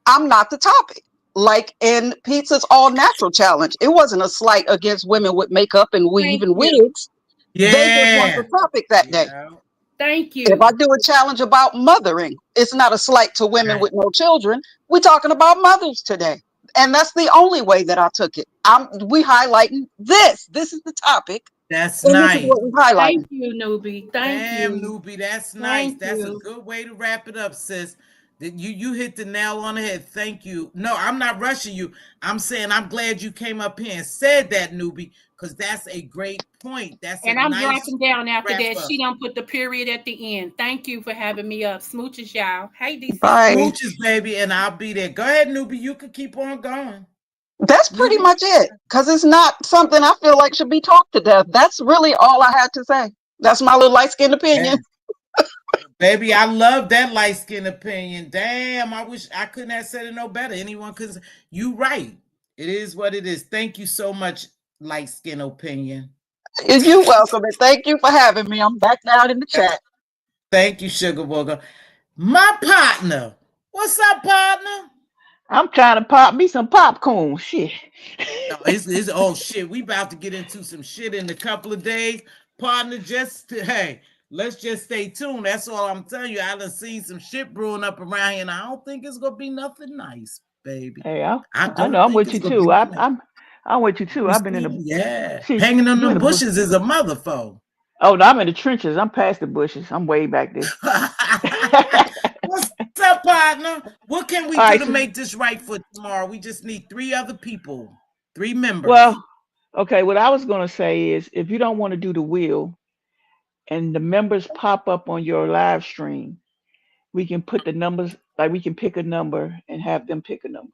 I'm not the topic. Like in Pizza's All Natural Challenge, it wasn't a slight against women with makeup and weave Thank and you. wigs. They just weren't the Yeah. topic that day. Yeah. Thank If I you. do a challenge about mothering, it's not a slight to women Right. with no children. We're talking about mothers today. And that's the only way that I took it. We highlighting this. This is the topic. That's And this is nice. what we're highlighting. Thank you, Newbie. Thank Damn, you. Newbie, that's nice. Thank That's a you. good way to wrap it up, sis. That you hit the nail on the head. Thank you. No, I'm not rushing you. I'm saying I'm glad you came up here and said that, Newbie, because that's a great point. That's a And I'm nice dropping down after wrap that. up. She don't put the period at the end. Thank you for having me up. Smooches, y'all. Hey, DC. Bye. Smooches, baby, and I'll be there. Go ahead, Newbie. You can keep on going. That's pretty Newbie, much it. Because it's not something I feel like should be talked to death. That's really all I had to say. That's my little light skinned opinion. baby, I love that light skin opinion. Damn, I wish I couldn't have said it no better. Anyone, because you right. It is what it is. Thank you so much, light skin opinion. You're welcome. And thank you for having me. I'm back down in the chat. Thank you, Sugar Booger. My partner. What's up, partner? I'm trying to pop me some popcorn. Shit. No, it's oh shit. We about to get into some shit in a couple of days. Partner, hey, let's just stay tuned. That's all I'm telling you. I done seen some shit brewing up around here, and I don't think it's gonna be nothing nice, baby. Hey, I I know don't I'm think with it's you gonna be too. nothing nice. I'm with you too. You I've been in see? the Yeah. see Hanging on you in them the bush. bushes is a mother foe. Oh, no, I'm in the trenches. I'm past the bushes. I'm way back there. What's up, partner? What can we All do right. to So, make this right for tomorrow? We just need three other people, three members. well, okay. What I was gonna say is, if you don't want to do the wheel and the members pop up on your live stream, we can put the numbers. Like we can pick a number and have them pick a number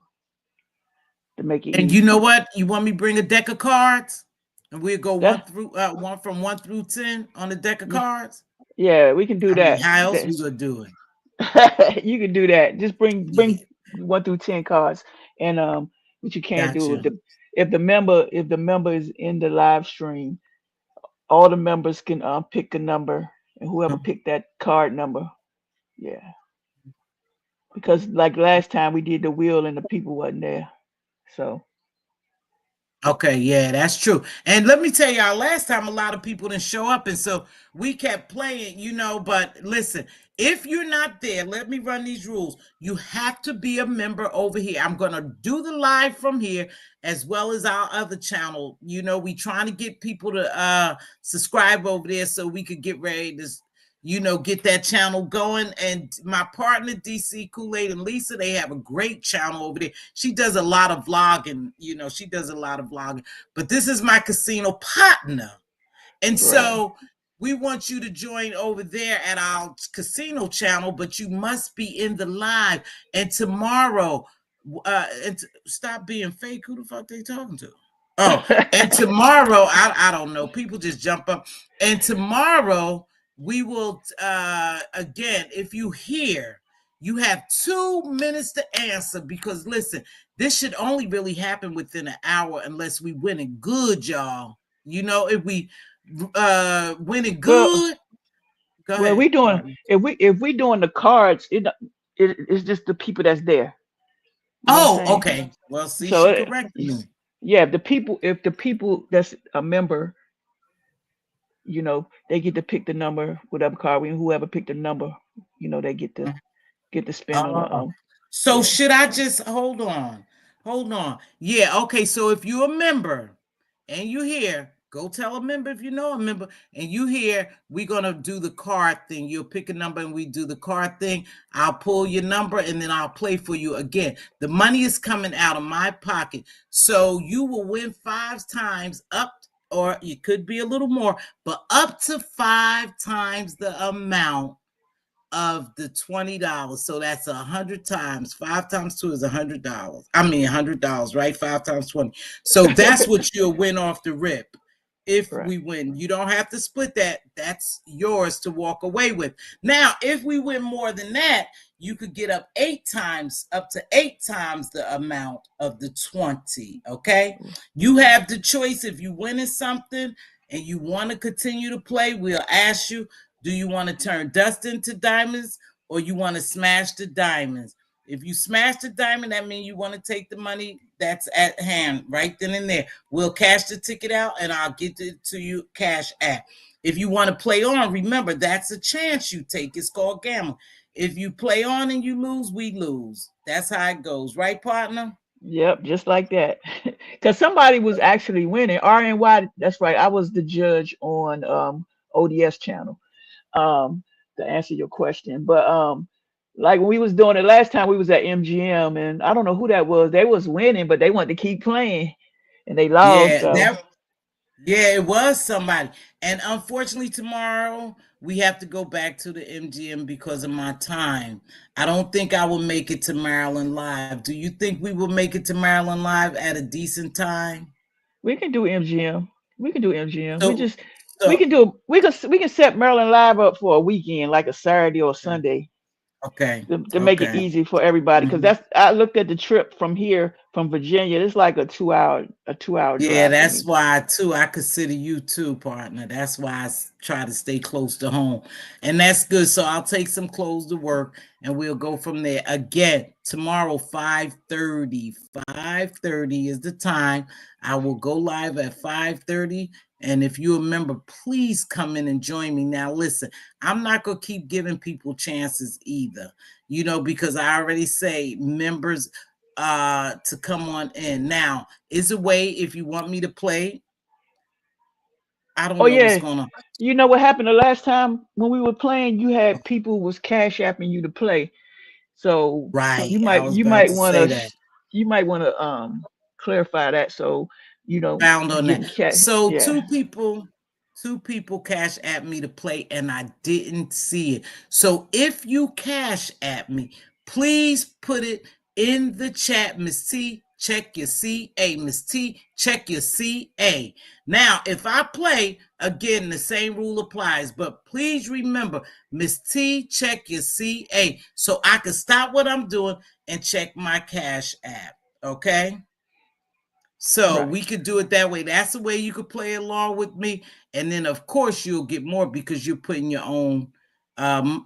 to make it And you know easy. what? You want me to bring a deck of cards, and we'll go That one from 1 through 10 on the deck of yeah, cards. yeah, we can do I mean, that. how else we gonna do it? You can do that. Just Yeah, bring 1 through 10 cards, and what you can't do gotcha. if the member is in the live stream, all the members can pick a number, and whoever picked that card number, yeah. Because like last time we did the wheel and the people wasn't there, so Okay, yeah, that's true. And let me tell y'all, last time a lot of people didn't show up, and so we kept playing. But listen, if you're not there, let me run these rules. You have to be a member over here. I'm gonna do the live from here as well as our other channel. We trying to get people to subscribe over there so we could get ready to get that channel going. And my partner DC Kool-Aid and Lisa, they have a great channel over there. She does a lot of vlogging. But this is my casino partner, and right. so we want you to join over there at our casino channel, but you must be in the live. And tomorrow, stop being fake. Who the fuck they talking to? Oh, and tomorrow, I don't know. People just jump up. And tomorrow we will again, if you hear, You have 2 minutes to answer because listen, this should only really happen within an hour unless we win it good, y'all. You know, if we win it Well, good, go well, ahead, we doing partner. if we doing the cards, it's just the people that's there. You know what I'm Oh, saying? okay. Well, see, So she corrected me. yeah, if the people that's a member, they get to pick the number, whatever card we, whoever picked the number, they get to spin on the Oh, so yeah. should I just hold on? Hold on. Yeah, okay. So if you're a member and you here, go tell a member if you know a member and you here, we're gonna do the card thing. You'll pick a number and we do the card thing. I'll pull your number and then I'll play for you again. The money is coming out of my pocket. So you will win 5 times up, or it could be a little more, but up to 5 times the amount of the $20. So that's 100 times. 5 times 2 is $100. I mean $100, right? 5 times 20. So that's what you'll win off the rip. If Right. we win, you don't have to split that. That's yours to walk away with. Now, if we win more than that, you could get up 8 times, up to 8 times the amount of the 20. Okay. You have the choice. If you winning something and you want to continue to play, we'll ask you, do you want to turn dust into diamonds or you want to smash the diamonds? If you smash the diamond, that means you want to take the money that's at hand right then and there. We'll cash the ticket out and I'll get it to you cash app. If you want to play on, remember that's a chance you take. It's called gambling. If you play on and you lose, we lose. That's how it goes, right, partner? Yep, just like that. Because somebody was actually winning. RNY, that's right. I was the judge on ODS channel. To answer your question. But like when we was doing it last time, we was at MGM, and I don't know who that was. They was winning, but they wanted to keep playing, and they lost. Yeah, So yeah, it was somebody. And unfortunately, tomorrow we have to go back to the MGM because of my time. I don't think I will make it to Maryland Live. Do you think we will make it to Maryland Live at a decent time? we can do MGM. We can do MGM. We So, just we so can do we can set Maryland Live up for a weekend, like a Saturday or Sunday, okay, to make it okay. easy for everybody. Because Mhm. that's I looked at the trip from here from Virginia. It's like a 2 hour Yeah, drive for that's me. why too. I consider you too, partner. That's why try to stay close to home, and that's good. So I'll take some clothes to work, and we'll go from there. Again, tomorrow 5:30. 5:30 is the time. I will go live at 5:30. And if you remember, please come in and join me. Now, listen, I'm not gonna keep giving people chances either. Because I already say members to come on in. Now, is a way if you want me to play. I don't Oh know what's yeah. going on. You know what happened the last time when we were playing? You had people was cash apping you to play. So Right. you I might was you about might to want say that. to you might want to clarify that so Found you on that. getting cash. So Yeah. two people cash at me to play and I didn't see it. So if you cash at me, please put it in the chat. Miss T, check your CA. Miss T, check your CA. Now, if I play, again, the same rule applies, but please remember, Miss T, check your CA so I can stop what I'm doing and check my cash app. Okay? So Right. we could do it that way. That's the way you could play along with me. And then, of course, you'll get more because you're putting your own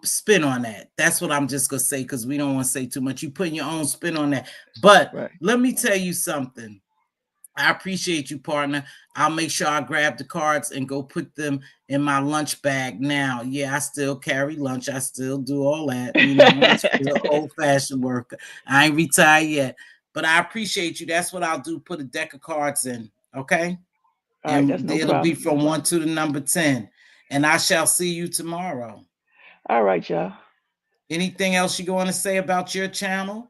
spin on that. That's what I'm just going to say because we don't want to say too much. You're putting your own spin on that. But Right. let me tell you something. I appreciate you, partner. I'll make sure I grab the cards and go put them in my lunch bag now. Yeah, I still carry lunch. I still do all that. I'm still old-fashioned worker. I ain't retired yet. But I appreciate you. That's what I'll do. Put a deck of cards in. Okay. All right. That's And no it'll be problem. from 1 to the number 10. And I shall see you tomorrow. All right, y'all. Anything else you want to say about your channel?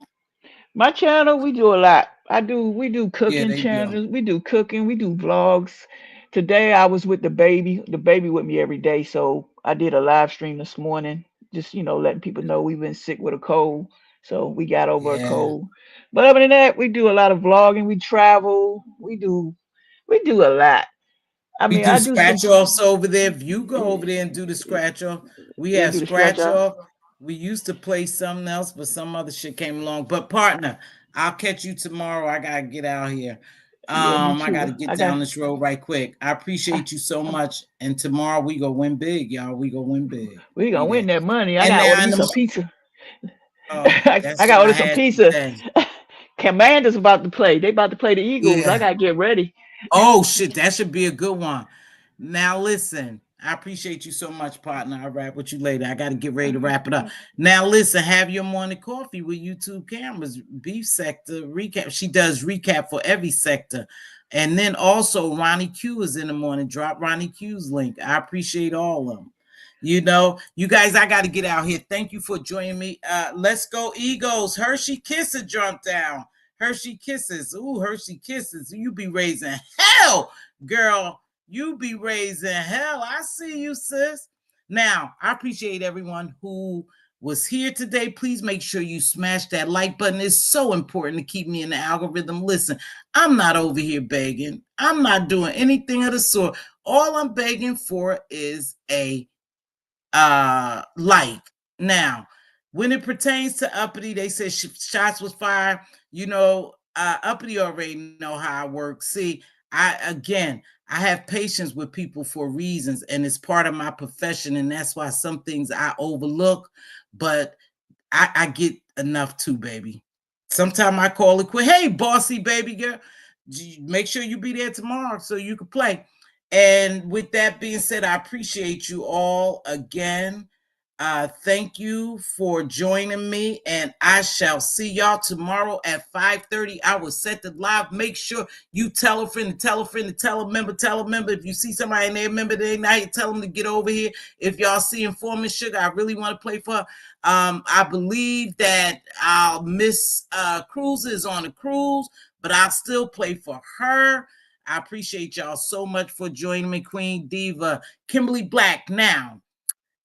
My channel, we do a lot. We do Yeah, cooking they do. channels. We do cooking. We do vlogs. Today I was with the baby with me every day. So I did a live stream this morning, just letting people know we've been sick with a cold. So we got over a Yeah. cold. But other than that, we do a lot of vlogging. We travel. We do a lot. I We mean, do I do some. scratch offs over there. If you go over there and do the scratch off, we Yeah, have do the scratch scratch off. off. We used to play something else, but some other shit came along. But partner, I'll catch you tomorrow. I gotta get out here. Yeah, me I too. gotta get down this road right quick. I appreciate you so much. And tomorrow we go win big, y'all. We go win big. We gonna win that money. I And gotta now order in me the some pizza. I that's gotta what I order some had to pizza. say. Commanders about to play. They about to play the Eagles. I Yeah. gotta get ready. Oh shit, that should be a good one. Now listen, I appreciate you so much, partner. I'll wrap with you later. I got to get ready to wrap it up. Now listen, have your morning coffee with YouTube cameras, beef sector recap. She does recap for every sector. And then also Ronnie Q is in the morning. Drop Ronnie Q's link. I appreciate all of them. You know, you guys, I got to get out here. Thank you for joining me. Let's go Eagles. Hershey Kisses jumped down. Hershey Kisses. Ooh, Hershey Kisses. You be raising hell, girl. You be raising hell. I see you, sis. Now, I appreciate everyone who was here today. Please make sure you smash that like button. It's so important to keep me in the algorithm. Listen, I'm not over here begging. I'm not doing anything of the sort. All I'm begging for is a like. Now, when it pertains to Uppity, they said shots was fired. You know, Uppity already know how I work. See, I have patience with people for reasons, and it's part of my profession, and that's why some things I overlook, but I get enough too, baby. Sometimes I call it quit. Hey, bossy baby girl, make sure you be there tomorrow so you can play. And with that being said, I appreciate you all again. Thank you for joining me, and I shall see y'all tomorrow at 5:30. I will set the live. Make sure you tell a friend, tell a friend, tell a member, tell a member. If you see somebody in there, member they night, tell them to get over here. If y'all see Informant Sugar, I really want to play for her. I believe that Miss Cruz is on a cruise, but I'll still play for her. I appreciate y'all so much for joining me, Queen Diva, Kimberly Black now,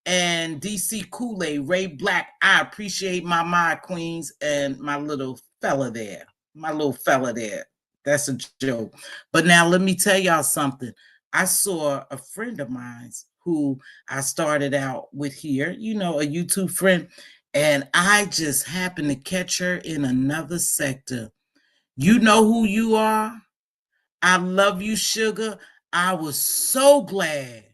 and DC Kool-Aid, Ray Black. I appreciate my queens and my little fella there. That's a joke. But now let me tell y'all something. I saw a friend of mine who I started out with here, you know, a YouTube friend, and I just happened to catch her in another sector. You know who you are? I love you, sugar. I was so glad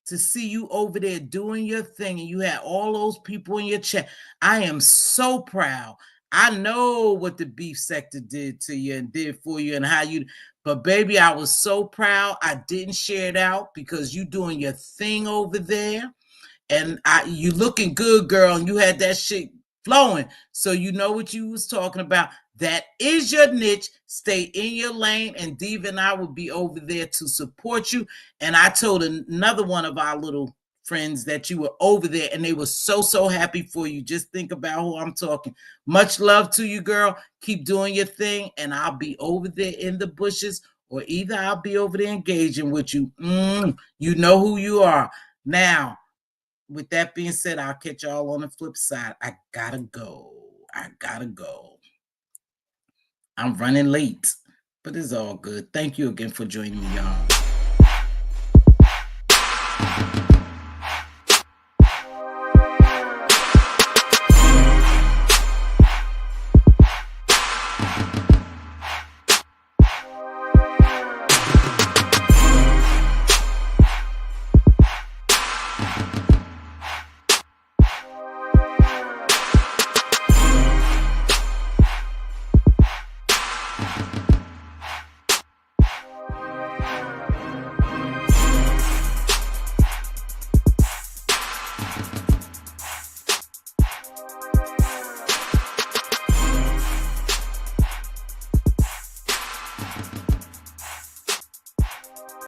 to see you over there doing your thing, and you had all those people in your chat. I am so proud. I know what the beef sector did to you and did for you and how you, but baby, I was so proud. I didn't share it out because you doing your thing over there. And you looking good, girl, and you had that shit flowing. So you know what you was talking about. That is your niche. Stay in your lane, and Diva and I will be over there to support you. And I told another one of our little friends that you were over there, and they were so happy for you. Just think about who I'm talking. Much love to you, girl. Keep doing your thing, and I'll be over there in the bushes, or either I'll be over there engaging with you. You know who you are. Now, with that being said, I'll catch y'all on the flip side. I gotta go. I'm running late, but it's all good. Thank you again for joining me, y'all.